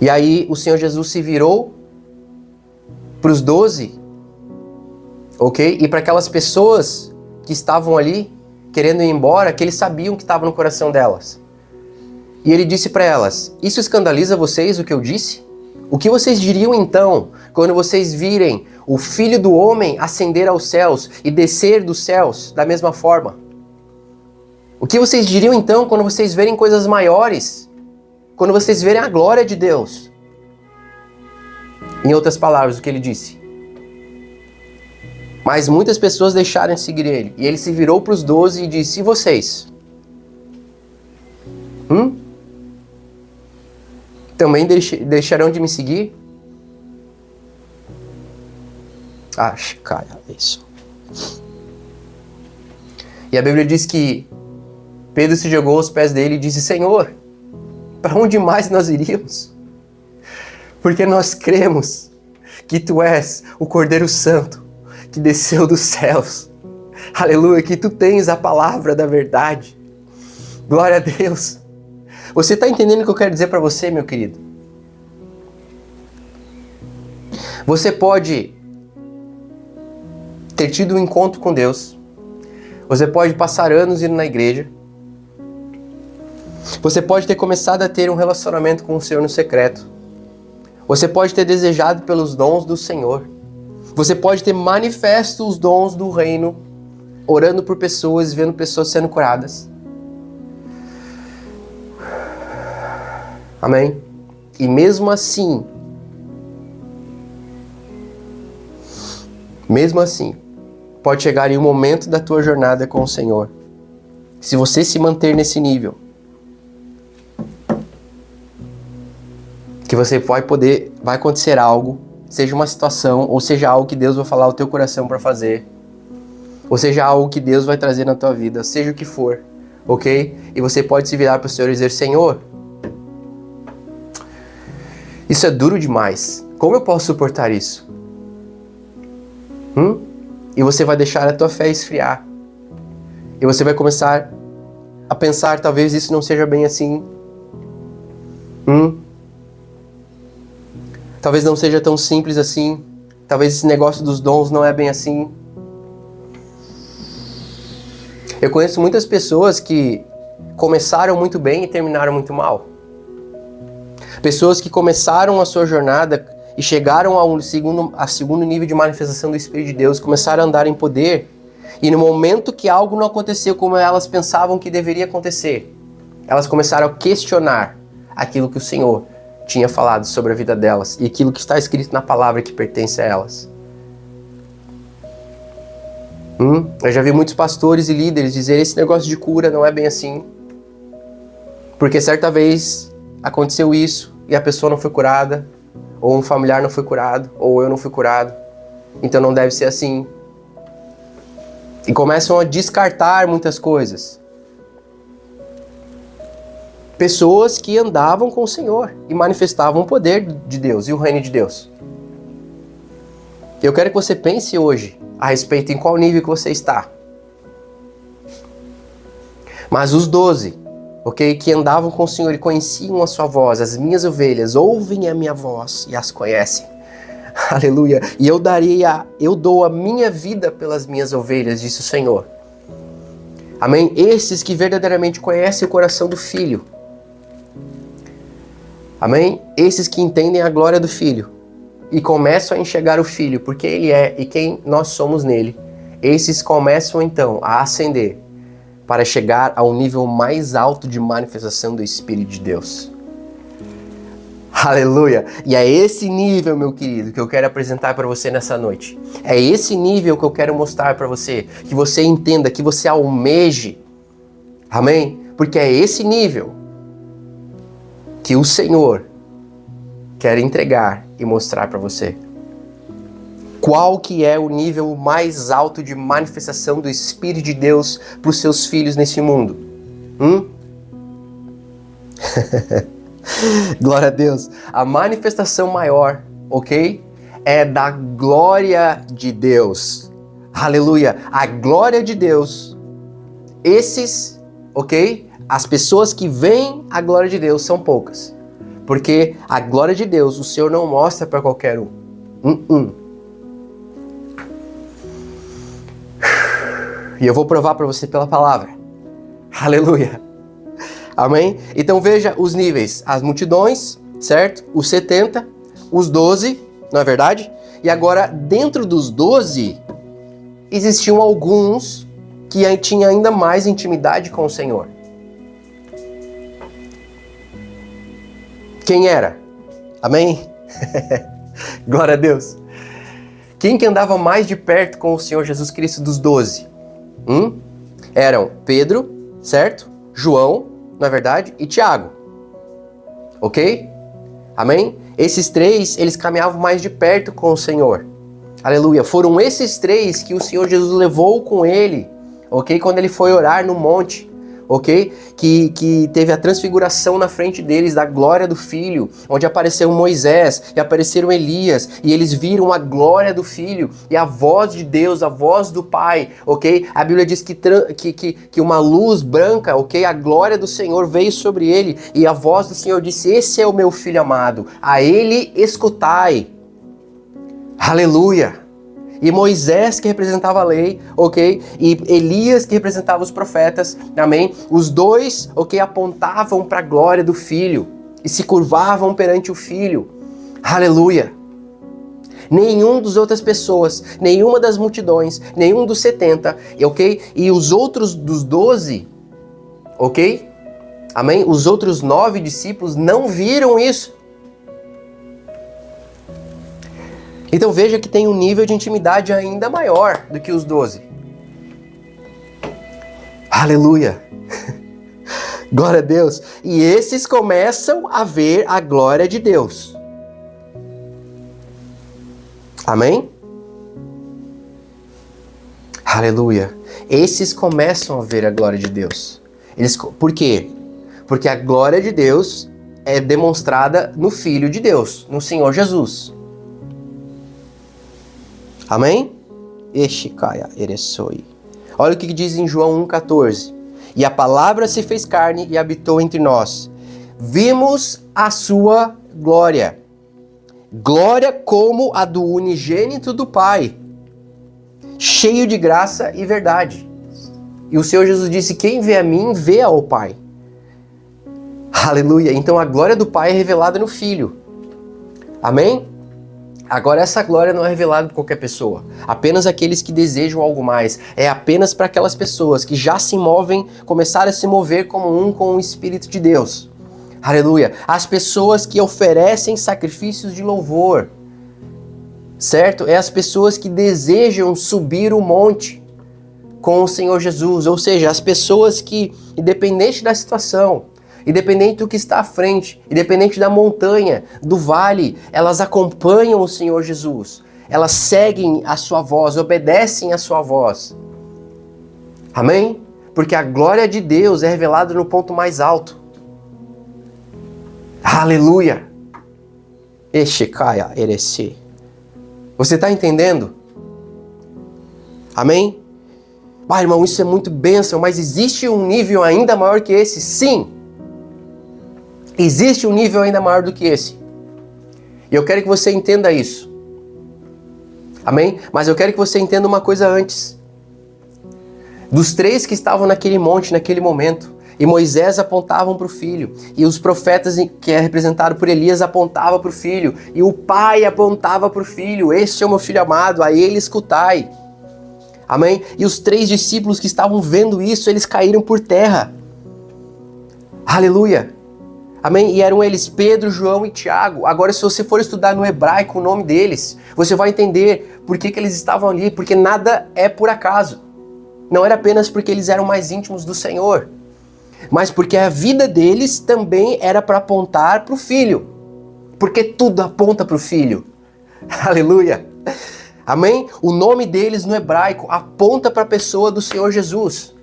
Speaker 2: E aí o Senhor Jesus se virou para os 12, ok? E para aquelas pessoas que estavam ali querendo ir embora, que eles sabiam que estava no coração delas. E ele disse para elas: isso escandaliza vocês o que eu disse? O que vocês diriam então quando vocês virem o Filho do Homem ascender aos céus e descer dos céus da mesma forma? O que vocês diriam então quando vocês verem coisas maiores? Quando vocês verem a glória de Deus? Em outras palavras, o que ele disse? Mas muitas pessoas deixaram de seguir ele. E ele se virou para os 12 e disse: e vocês? Também deixarão de me seguir? Cara, isso. E a Bíblia diz que Pedro se jogou aos pés dele e disse: Senhor, para onde mais nós iríamos? Porque nós cremos que Tu és o Cordeiro Santo que desceu dos céus. Aleluia, que Tu tens a palavra da verdade. Glória a Deus. Você está entendendo o que eu quero dizer para você, meu querido? Você pode ter tido um encontro com Deus. Você pode passar anos indo na igreja. Você pode ter começado a ter um relacionamento com o Senhor no secreto. Você pode ter desejado pelos dons do Senhor. Você pode ter manifesto os dons do reino, orando por pessoas, vendo pessoas sendo curadas. Amém? E mesmo assim, pode chegar em um momento da tua jornada com o Senhor. Se você se manter nesse nível, que você vai acontecer algo, seja uma situação, ou seja algo que Deus vai falar ao teu coração para fazer, ou seja algo que Deus vai trazer na tua vida, seja o que for, ok? E você pode se virar para o Senhor e dizer: Senhor, isso é duro demais, como eu posso suportar isso? E você vai deixar a tua fé esfriar, e você vai começar a pensar: talvez isso não seja bem assim, talvez não seja tão simples assim, talvez esse negócio dos dons não é bem assim. Eu conheço muitas pessoas que começaram muito bem e terminaram muito mal. Pessoas que começaram a sua jornada e chegaram a segundo nível de manifestação do Espírito de Deus, começaram a andar em poder, e no momento que algo não aconteceu como elas pensavam que deveria acontecer, elas começaram a questionar aquilo que o Senhor tinha falado sobre a vida delas e aquilo que está escrito na palavra que pertence a elas. Eu já vi muitos pastores e líderes dizer: esse negócio de cura não é bem assim, porque certa vez aconteceu isso e a pessoa não foi curada, ou um familiar não foi curado, ou eu não fui curado, então não deve ser assim. E começam a descartar muitas coisas. Pessoas que andavam com o Senhor e manifestavam o poder de Deus e o reino de Deus. Eu quero que você pense hoje a respeito em qual nível que você está. Mas os 12, ok, que andavam com o Senhor e conheciam a sua voz, as minhas ovelhas ouvem a minha voz e as conhecem. Aleluia. E eu dou a minha vida pelas minhas ovelhas, disse o Senhor. Amém? Esses que verdadeiramente conhecem o coração do Filho. Amém? Esses que entendem a glória do Filho e começam a enxergar o Filho, porque Ele é e quem nós somos nele. Esses começam então a ascender para chegar ao nível mais alto de manifestação do Espírito de Deus. Aleluia! E é esse nível, meu querido, que eu quero apresentar para você nessa noite. É esse nível que eu quero mostrar para você, que você entenda, que você almeje. Amém? Porque é esse nível que o Senhor quer entregar e mostrar para você. Qual que é o nível mais alto de manifestação do Espírito de Deus para os seus filhos nesse mundo? Glória a Deus. A manifestação maior, ok? É da glória de Deus. Aleluia. A glória de Deus. Esses, ok? As pessoas que veem a glória de Deus são poucas. Porque a glória de Deus, o Senhor não mostra para qualquer um. E eu vou provar para você pela palavra. Aleluia. Amém? Então veja os níveis. As multidões, certo? Os 70, os 12, não é verdade? E agora, dentro dos 12, existiam alguns que tinham ainda mais intimidade com o Senhor. Quem era? Amém? Glória a Deus. Quem que andava mais de perto com o Senhor Jesus Cristo dos 12? Eram Pedro, certo? João, na verdade, e Tiago. Ok? Amém? Esses três, eles caminhavam mais de perto com o Senhor. Aleluia. Foram esses três que o Senhor Jesus levou com ele, ok? Quando ele foi orar no monte, ok? Que teve a transfiguração na frente deles da glória do Filho, onde apareceu Moisés e apareceram Elias, e eles viram a glória do Filho e a voz de Deus, a voz do Pai, ok? A Bíblia diz que uma luz branca, ok? A glória do Senhor veio sobre ele, e a voz do Senhor disse: esse é o meu Filho amado, a ele escutai. Aleluia! E Moisés, que representava a lei, ok? E Elias, que representava os profetas, amém? Os dois, ok, apontavam para a glória do Filho e se curvavam perante o Filho. Aleluia! Nenhum das outras pessoas, nenhuma das multidões, nenhum dos 70, ok? E os outros dos 12, ok? Amém? Os outros 9 discípulos não viram isso. Então veja que tem um nível de intimidade ainda maior do que os 12. Aleluia! Glória a Deus! E esses começam a ver a glória de Deus. Amém? Aleluia! Esses começam a ver a glória de Deus. Por quê? Porque a glória de Deus é demonstrada no Filho de Deus, no Senhor Jesus. Amém? Olha o que diz em João 1,14. E a palavra se fez carne e habitou entre nós. Vimos a sua glória. Glória como a do unigênito do Pai, cheio de graça e verdade. E o Senhor Jesus disse: quem vê a mim, vê ao Pai. Aleluia! Então a glória do Pai é revelada no Filho. Amém? Agora essa glória não é revelada por qualquer pessoa, apenas aqueles que desejam algo mais, é apenas para aquelas pessoas que já se movem, começaram a se mover como um com o Espírito de Deus. Aleluia! As pessoas que oferecem sacrifícios de louvor, certo? É as pessoas que desejam subir o monte com o Senhor Jesus, ou seja, as pessoas que, independente da situação, independente do que está à frente, independente da montanha, do vale, elas acompanham o Senhor Jesus. Elas seguem a sua voz, obedecem a sua voz. Amém? Porque a glória de Deus é revelada no ponto mais alto. Aleluia! Você está entendendo? Amém? Ah, irmão, isso é muito bênção, mas existe um nível ainda maior que esse? Sim! Existe um nível ainda maior do que esse. E eu quero que você entenda isso. Amém? Mas eu quero que você entenda uma coisa antes. Dos 3 que estavam naquele monte, naquele momento, e Moisés apontavam para o Filho, e os profetas, que é representado por Elias, apontavam para o Filho, e o Pai apontava para o Filho: este é o meu Filho amado, a ele escutai. Amém? E os 3 discípulos que estavam vendo isso, eles caíram por terra. Aleluia! Amém? E eram eles Pedro, João e Tiago. Agora, se você for estudar no hebraico o nome deles, você vai entender por que eles estavam ali, porque nada é por acaso. Não era apenas porque eles eram mais íntimos do Senhor, mas porque a vida deles também era para apontar para o Filho, porque tudo aponta para o Filho. Aleluia! Amém? O nome deles no hebraico aponta para a pessoa do Senhor Jesus.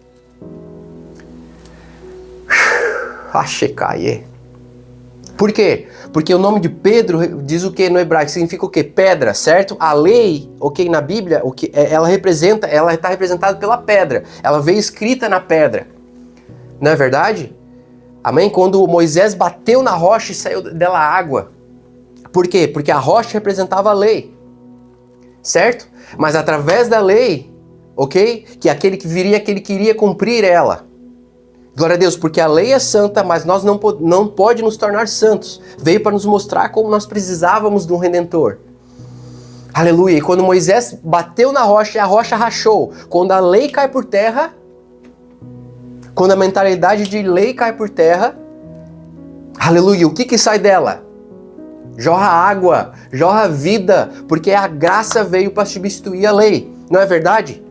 Speaker 2: Por quê? Porque o nome de Pedro diz o que no hebraico? Significa o quê? Pedra, certo? A lei, ok, na Bíblia, ela está representada pela pedra. Ela veio escrita na pedra. Não é verdade? Amém? Quando Moisés bateu na rocha e saiu dela água. Por quê? Porque a rocha representava a lei. Certo? Mas através da lei, ok? Que aquele que viria, aquele que iria cumprir ela. Glória a Deus, porque a lei é santa, mas nós não pode nos tornar santos. Veio para nos mostrar como nós precisávamos de um Redentor. Aleluia. E quando Moisés bateu na rocha, a rocha rachou. Quando a lei cai por terra, quando a mentalidade de lei cai por terra, aleluia, o que sai dela? Jorra água, jorra vida, porque a graça veio para substituir a lei. Não é verdade?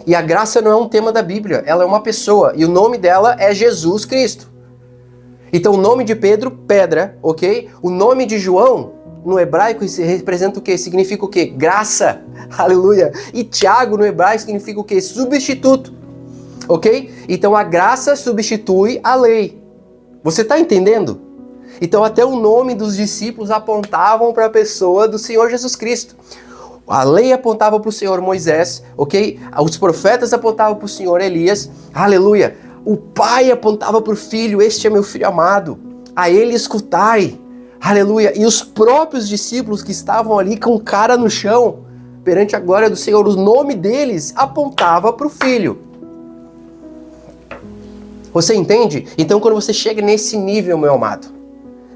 Speaker 2: E a graça não é um tema da Bíblia, ela é uma pessoa, e o nome dela é Jesus Cristo. Então o nome de Pedro, pedra, ok? O nome de João, no hebraico, representa o quê? Significa o quê? Graça, aleluia. E Tiago, no hebraico, significa o quê? Substituto, ok? Então a graça substitui a lei. Você está entendendo? Então até o nome dos discípulos apontavam para a pessoa do Senhor Jesus Cristo. A lei apontava para o Senhor Moisés, ok? Os profetas apontavam para o Senhor Elias, aleluia. O Pai apontava para o Filho, este é meu Filho amado, a Ele escutai, aleluia. E os próprios discípulos que estavam ali com cara no chão, perante a glória do Senhor, o nome deles apontava para o Filho. Você entende? Então quando você chega nesse nível, meu amado,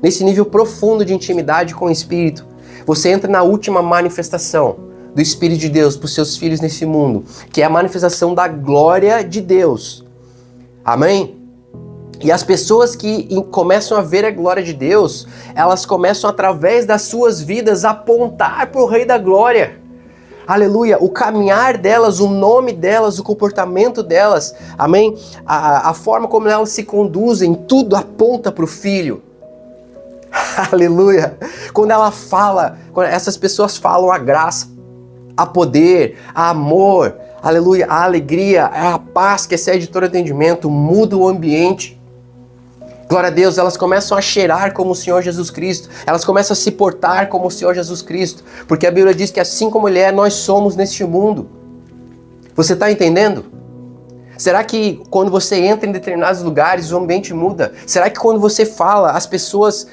Speaker 2: nesse nível profundo de intimidade com o Espírito, você entra na última manifestação do Espírito de Deus para os seus filhos nesse mundo, que é a manifestação da glória de Deus. Amém? E as pessoas que começam a ver a glória de Deus, elas começam através das suas vidas a apontar para o Rei da Glória. Aleluia, o caminhar delas, o nome delas, o comportamento delas, amém? A forma como elas se conduzem, tudo aponta para o Filho. Aleluia! Quando ela fala, quando essas pessoas falam a graça, a poder, a amor, aleluia, a alegria, a paz que excede todo entendimento, muda o ambiente. Glória a Deus, elas começam a cheirar como o Senhor Jesus Cristo, elas começam a se portar como o Senhor Jesus Cristo, porque a Bíblia diz que assim como Ele é, nós somos neste mundo. Você está entendendo? Será que quando você entra em determinados lugares o ambiente muda? Será que quando você fala, as pessoas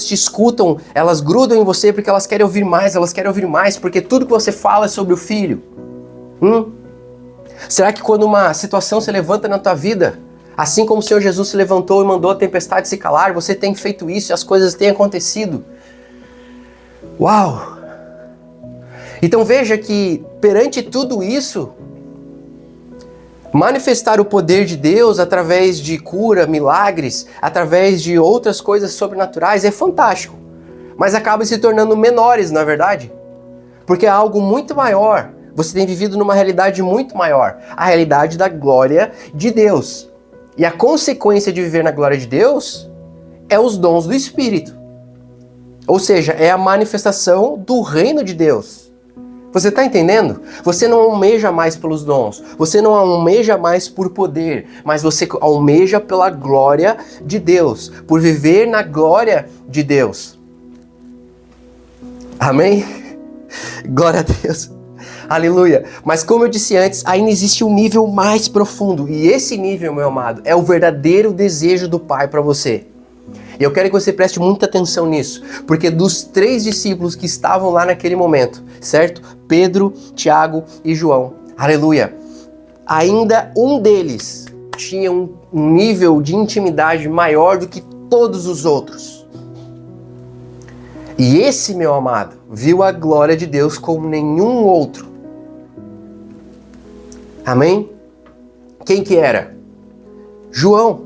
Speaker 2: te escutam, elas grudam em você porque elas querem ouvir mais, porque tudo que você fala é sobre o Filho? Será que quando uma situação se levanta na tua vida, assim como o Senhor Jesus se levantou e mandou a tempestade se calar, você tem feito isso e as coisas têm acontecido? Uau! Então veja que perante tudo isso, manifestar o poder de Deus através de cura, milagres, através de outras coisas sobrenaturais é fantástico, mas acaba se tornando menores, não é verdade? Porque é algo muito maior, você tem vivido numa realidade muito maior, a realidade da glória de Deus. E a consequência de viver na glória de Deus é os dons do Espírito, ou seja, é a manifestação do reino de Deus. Você está entendendo? Você não almeja mais pelos dons, você não almeja mais por poder, mas você almeja pela glória de Deus, por viver na glória de Deus. Amém? Glória a Deus. Aleluia. Mas como eu disse antes, ainda existe um nível mais profundo, e esse nível, meu amado, é o verdadeiro desejo do Pai para você. E eu quero que você preste muita atenção nisso, porque dos 3 discípulos que estavam lá naquele momento, certo? Pedro, Tiago e João, aleluia, ainda um deles tinha um nível de intimidade maior do que todos os outros. E esse, meu amado, viu a glória de Deus como nenhum outro. Amém? Quem que era? João.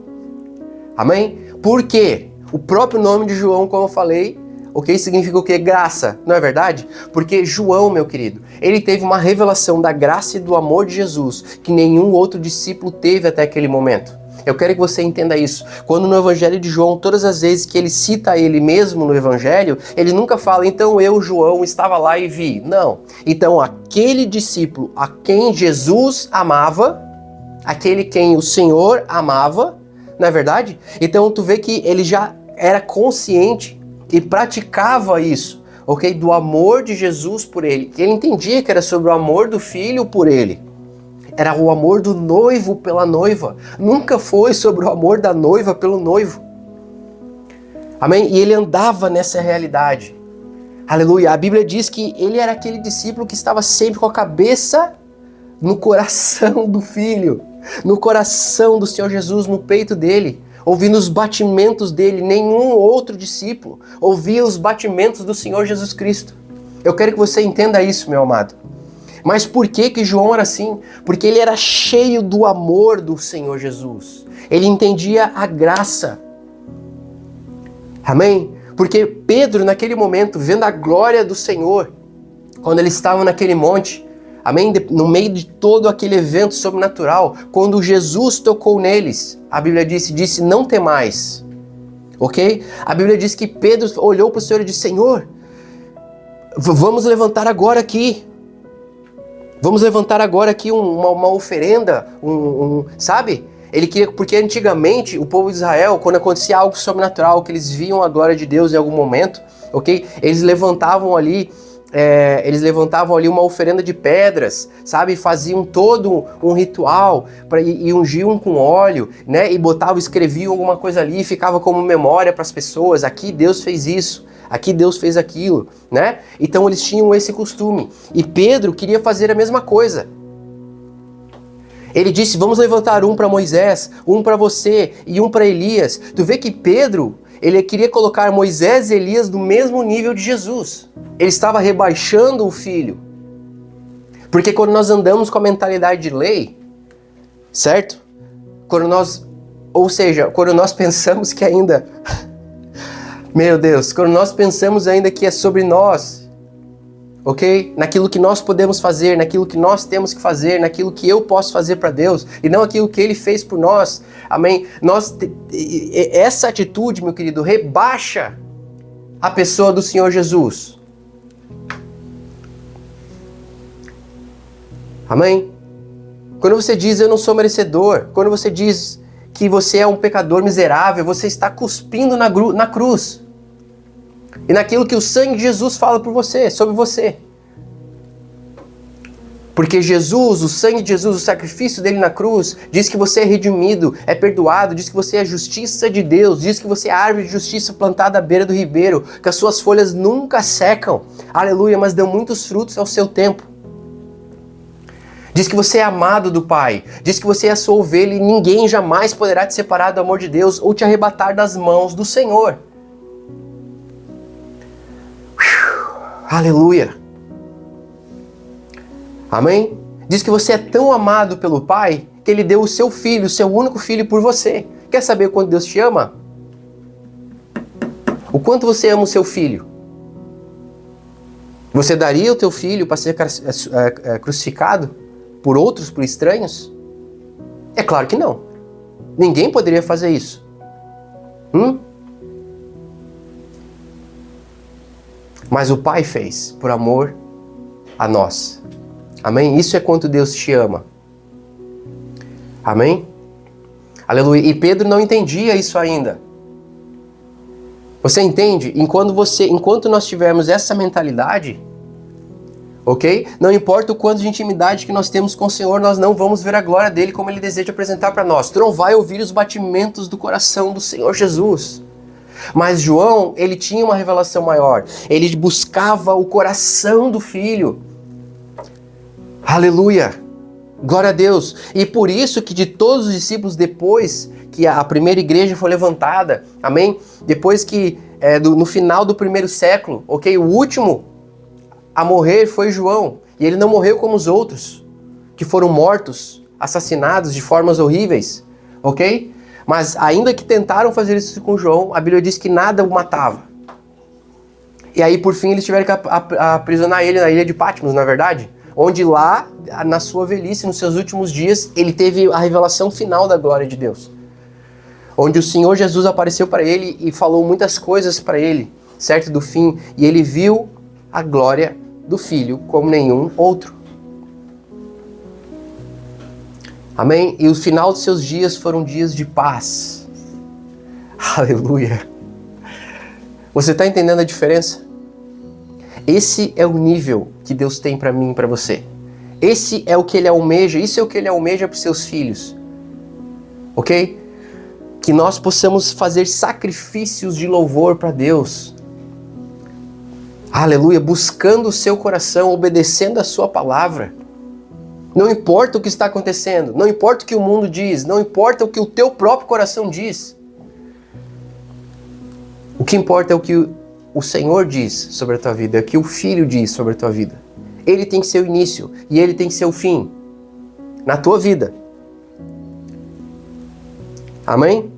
Speaker 2: Amém? Por quê? O próprio nome de João, como eu falei, ok, significa o quê? Graça, não é verdade? Porque João, meu querido, ele teve uma revelação da graça e do amor de Jesus que nenhum outro discípulo teve até aquele momento. Eu quero que você entenda isso. Quando no Evangelho de João, todas as vezes que ele cita ele mesmo no Evangelho, ele nunca fala, então eu, João, estava lá e vi. Não. Então aquele discípulo a quem Jesus amava, aquele quem o Senhor amava, não é verdade? Então tu vê que ele já era consciente e praticava isso, ok? Do amor de Jesus por ele. Ele entendia que era sobre o amor do Filho por ele. Era o amor do noivo pela noiva. Nunca foi sobre o amor da noiva pelo noivo. Amém? E ele andava nessa realidade. Aleluia. A Bíblia diz que ele era aquele discípulo que estava sempre com a cabeça no coração do Filho, no coração do Senhor Jesus, no peito dele, ouvindo os batimentos dele. Nenhum outro discípulo ouvia os batimentos do Senhor Jesus Cristo. Eu quero que você entenda isso, meu amado. Mas por que João era assim? Porque ele era cheio do amor do Senhor Jesus. Ele entendia a graça. Amém? Porque Pedro, naquele momento, vendo a glória do Senhor, quando eles estavam naquele monte, amém? No meio de todo aquele evento sobrenatural, quando Jesus tocou neles, a Bíblia disse, não temais. Ok? A Bíblia diz que Pedro olhou para o Senhor e disse, Senhor, vamos levantar agora aqui. Vamos levantar agora aqui uma oferenda, sabe? Ele queria, porque antigamente o povo de Israel, quando acontecia algo sobrenatural, que eles viam a glória de Deus em algum momento, ok? Eles levantavam ali uma oferenda de pedras, sabe? Faziam todo um ritual e ungiam com óleo, né? E escreviam alguma coisa ali e ficava como memória para as pessoas. Aqui Deus fez isso. Aqui Deus fez aquilo, né? Então eles tinham esse costume. E Pedro queria fazer a mesma coisa. Ele disse, vamos levantar um para Moisés, um para você e um para Elias. Tu vê que Pedro, ele queria colocar Moisés e Elias no mesmo nível de Jesus. Ele estava rebaixando o filho. Porque quando nós andamos com a mentalidade de lei, certo? Quando nós pensamos que ainda... Meu Deus, quando nós pensamos ainda que é sobre nós, ok? Naquilo que nós podemos fazer, naquilo que nós temos que fazer, naquilo que eu posso fazer para Deus, e não aquilo que Ele fez por nós, amém? Essa atitude, meu querido, rebaixa a pessoa do Senhor Jesus. Amém? Quando você diz, eu não sou merecedor, quando você diz que você é um pecador miserável, você está cuspindo na cruz. E naquilo que o sangue de Jesus fala por você, sobre você. Porque Jesus, o sangue de Jesus, o sacrifício dele na cruz, diz que você é redimido, é perdoado, diz que você é justiça de Deus, diz que você é árvore de justiça plantada à beira do ribeiro, que as suas folhas nunca secam, aleluia, mas dão muitos frutos ao seu tempo. Diz que você é amado do Pai, diz que você é a sua ovelha e ninguém jamais poderá te separar do amor de Deus ou te arrebatar das mãos do Senhor. Aleluia. Amém? Diz que você é tão amado pelo Pai que Ele deu o seu filho, o seu único filho por você. Quer saber o quanto Deus te ama? O quanto você ama o seu filho? Você daria o teu filho para ser crucificado por outros, por estranhos? É claro que não. Ninguém poderia fazer isso. Mas o Pai fez por amor a nós. Amém? Isso é quanto Deus te ama. Amém? Aleluia. E Pedro não entendia isso ainda. Você entende? Enquanto nós tivermos essa mentalidade, ok? Não importa o quanto de intimidade que nós temos com o Senhor, nós não vamos ver a glória dele como ele deseja apresentar para nós. Tu não vai ouvir os batimentos do coração do Senhor Jesus. Mas João, ele tinha uma revelação maior. Ele buscava o coração do Filho. Aleluia! Glória a Deus! E por isso que de todos os discípulos, depois que a primeira igreja foi levantada, amém? Depois que, no final do primeiro século, ok? O último a morrer foi João. E ele não morreu como os outros, que foram mortos, assassinados de formas horríveis, ok? Mas ainda que tentaram fazer isso com João, a Bíblia diz que nada o matava. E aí, por fim, eles tiveram que aprisionar ele na ilha de Patmos, na é verdade? Onde lá, na sua velhice, nos seus últimos dias, ele teve a revelação final da glória de Deus. Onde o Senhor Jesus apareceu para ele e falou muitas coisas para ele, certo? Do fim. E ele viu a glória do Filho como nenhum outro. Amém? E o final dos seus dias foram dias de paz. Aleluia. Você está entendendo a diferença? Esse é o nível que Deus tem para mim e para você. Esse é o que Ele almeja, isso é o que Ele almeja para os seus filhos. Ok? Que nós possamos fazer sacrifícios de louvor para Deus. Aleluia, buscando o seu coração, obedecendo a sua palavra. Não importa o que está acontecendo, não importa o que o mundo diz, não importa o que o teu próprio coração diz. O que importa é o que o Senhor diz sobre a tua vida, é o que o Filho diz sobre a tua vida. Ele tem que ser o início e Ele tem que ser o fim na tua vida. Amém?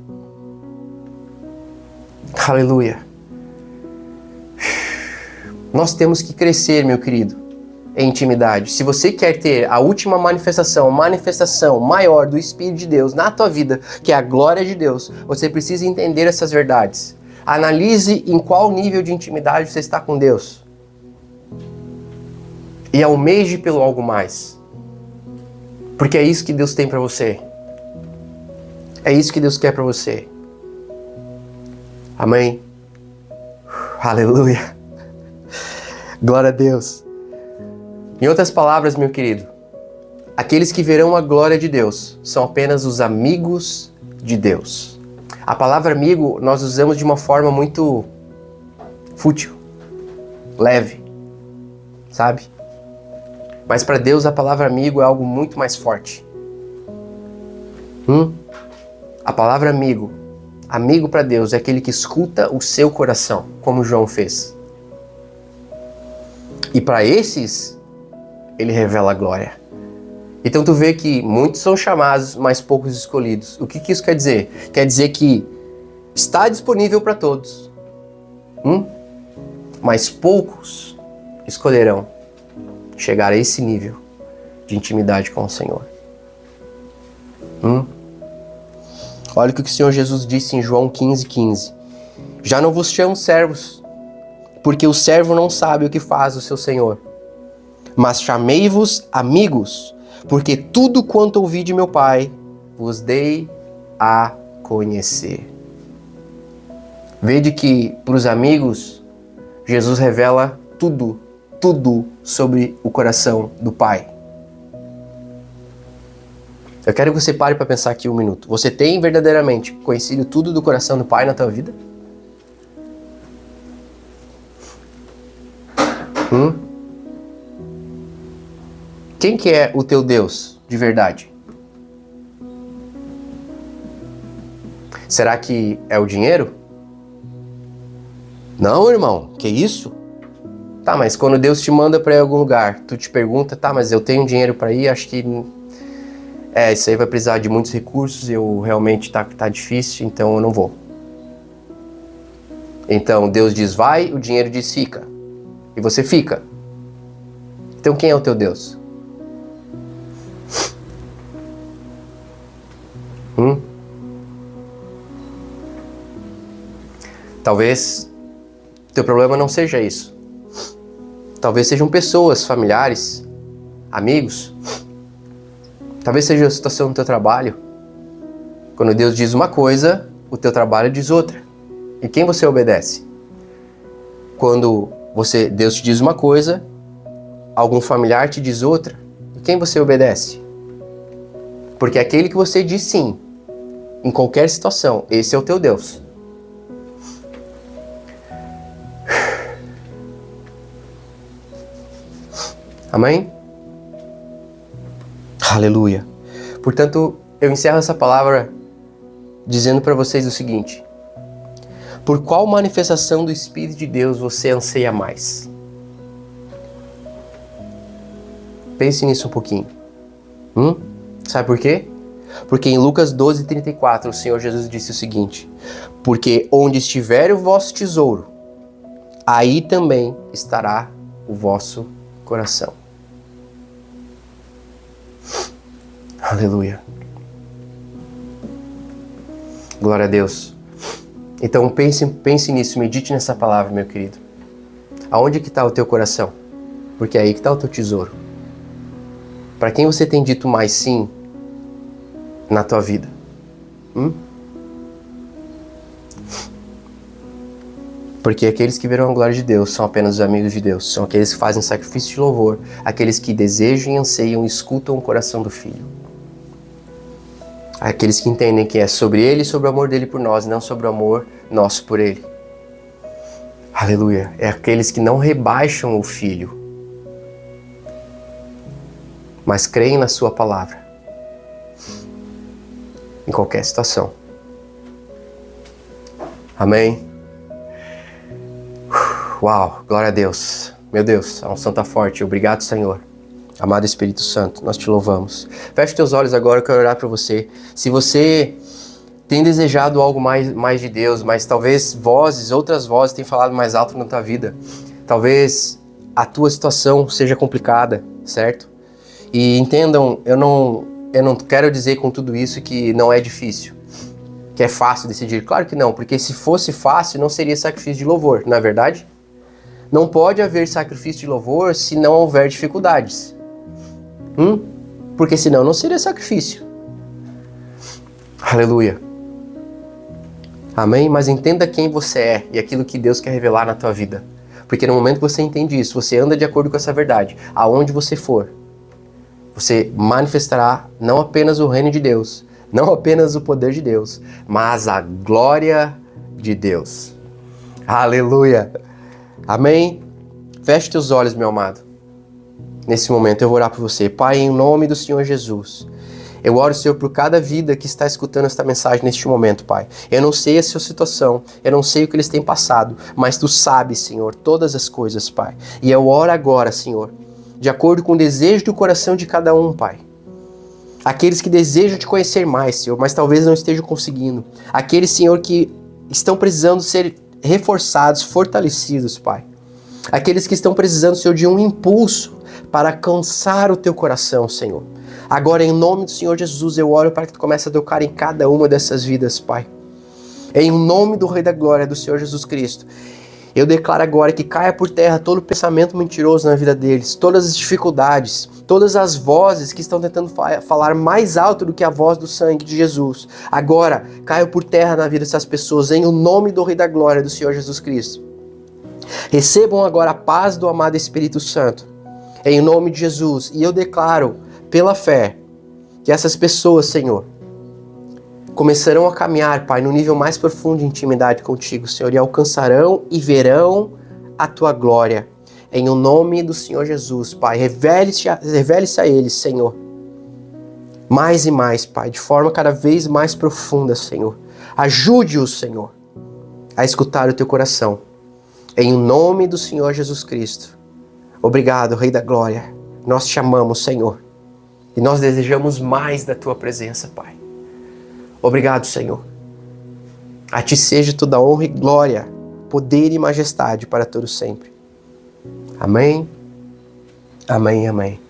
Speaker 2: Aleluia. Nós temos que crescer, meu querido, em intimidade. Se você quer ter a última manifestação maior do Espírito de Deus na tua vida, que é a glória de Deus, você precisa entender essas verdades. Analise em qual nível de intimidade você está com Deus. E almeje pelo algo mais. Porque é isso que Deus tem para você. É isso que Deus quer para você. Amém? Aleluia. Glória a Deus. Em outras palavras, meu querido, aqueles que verão a glória de Deus são apenas os amigos de Deus. A palavra amigo nós usamos de uma forma muito fútil, leve, sabe? Mas para Deus a palavra amigo é algo muito mais forte. A palavra amigo para Deus é aquele que escuta o seu coração, como João fez. E para esses, ele revela a glória. Então tu vê que muitos são chamados, mas poucos escolhidos. O que isso quer dizer? Quer dizer que está disponível para todos, mas poucos escolherão chegar a esse nível de intimidade com o Senhor. Olha o que o Senhor Jesus disse em João 15:15. Já não vos chamo servos, porque o servo não sabe o que faz o seu Senhor. Mas chamei-vos amigos, porque tudo quanto ouvi de meu Pai, vos dei a conhecer. Vede que para os amigos, Jesus revela tudo sobre o coração do Pai. Eu quero que você pare para pensar aqui um minuto. Você tem verdadeiramente conhecido tudo do coração do Pai na tua vida? Quem que é o teu Deus de verdade? Será que é o dinheiro? Não, irmão, que isso? Tá, mas quando Deus te manda para ir a algum lugar, tu te pergunta, tá, mas eu tenho dinheiro para ir, acho que isso aí vai precisar de muitos recursos, eu realmente tá difícil, então eu não vou. Então Deus diz vai, o dinheiro diz fica. E você fica. Então quem é o teu Deus? Talvez teu problema não seja isso. Talvez sejam pessoas, familiares, amigos. Talvez seja a situação do teu trabalho. Quando Deus diz uma coisa, o teu trabalho diz outra. E quem você obedece? Quando Deus te diz uma coisa, algum familiar te diz outra, e quem você obedece? Porque aquele que você diz sim, em qualquer situação, esse é o teu Deus. Amém? Aleluia. Portanto, eu encerro essa palavra dizendo para vocês o seguinte: por qual manifestação do Espírito de Deus você anseia mais? Pense nisso um pouquinho. Sabe por quê? Porque em Lucas 12:34 o Senhor Jesus disse o seguinte: porque onde estiver o vosso tesouro, aí também estará o vosso coração. Aleluia. Glória a Deus. Então pense nisso, medite nessa palavra, meu querido. Aonde que está o teu coração? Porque é aí que está o teu tesouro. Para quem você tem dito mais sim na tua vida? Porque aqueles que verão a glória de Deus são apenas os amigos de Deus, são aqueles que fazem sacrifício de louvor, aqueles que desejam e anseiam e escutam o coração do Filho. Aqueles que entendem que é sobre Ele e sobre o amor dele por nós, não sobre o amor nosso por Ele. Aleluia. É aqueles que não rebaixam o Filho, mas creem na sua palavra, em qualquer situação. Amém? Uau, glória a Deus. Meu Deus, a unção tá forte. Obrigado, Senhor. Amado Espírito Santo, nós te louvamos. Feche teus olhos agora, eu quero orar para você. Se você tem desejado algo mais de Deus, mas talvez outras vozes tenham falado mais alto na tua vida. Talvez a tua situação seja complicada, certo? E entendam, eu não quero dizer com tudo isso que não é difícil, que é fácil decidir. Claro que não, porque se fosse fácil não seria sacrifício de louvor, não é verdade? Não pode haver sacrifício de louvor se não houver dificuldades. Porque senão não seria sacrifício. Aleluia. Amém? Mas entenda quem você é e aquilo que Deus quer revelar na tua vida. Porque no momento que você entende isso, você anda de acordo com essa verdade, aonde você for, você manifestará não apenas o reino de Deus, não apenas o poder de Deus, mas a glória de Deus. Aleluia. Amém? Feche teus olhos, meu amado. Nesse momento eu vou orar por você. Pai, em nome do Senhor Jesus, eu oro, Senhor, por cada vida que está escutando esta mensagem neste momento, Pai. Eu não sei a sua situação, eu não sei o que eles têm passado, mas Tu sabes, Senhor, todas as coisas, Pai. E eu oro agora, Senhor, de acordo com o desejo do coração de cada um, Pai. Aqueles que desejam Te conhecer mais, Senhor, mas talvez não estejam conseguindo. Aqueles, Senhor, que estão precisando ser reforçados, fortalecidos, Pai. Aqueles que estão precisando, Senhor, de um impulso para alcançar o Teu coração, Senhor. Agora, em nome do Senhor Jesus, eu oro para que Tu comece a tocar em cada uma dessas vidas, Pai. Em nome do Rei da Glória, do Senhor Jesus Cristo, eu declaro agora que caia por terra todo pensamento mentiroso na vida deles, todas as dificuldades, todas as vozes que estão tentando falar mais alto do que a voz do sangue de Jesus. Agora, caia por terra na vida dessas pessoas, em nome do Rei da Glória, do Senhor Jesus Cristo. Recebam agora a paz do amado Espírito Santo, em nome de Jesus. E eu declaro, pela fé, que essas pessoas, Senhor, começarão a caminhar, Pai, no nível mais profundo de intimidade contigo, Senhor, e alcançarão e verão a Tua glória. Em o nome do Senhor Jesus, Pai, revele-se a eles, Senhor, mais e mais, Pai, de forma cada vez mais profunda, Senhor. Ajude-os, Senhor, a escutar o Teu coração. Em nome do Senhor Jesus Cristo. Obrigado, Rei da Glória. Nós te amamos, Senhor. E nós desejamos mais da Tua presença, Pai. Obrigado, Senhor. A Ti seja toda honra e glória, poder e majestade para todos sempre. Amém. Amém, amém.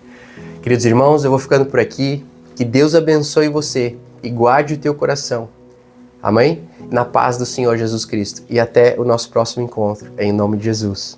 Speaker 2: Queridos irmãos, eu vou ficando por aqui. Que Deus abençoe você e guarde o teu coração. Amém? Na paz do Senhor Jesus Cristo. E até o nosso próximo encontro. Em nome de Jesus.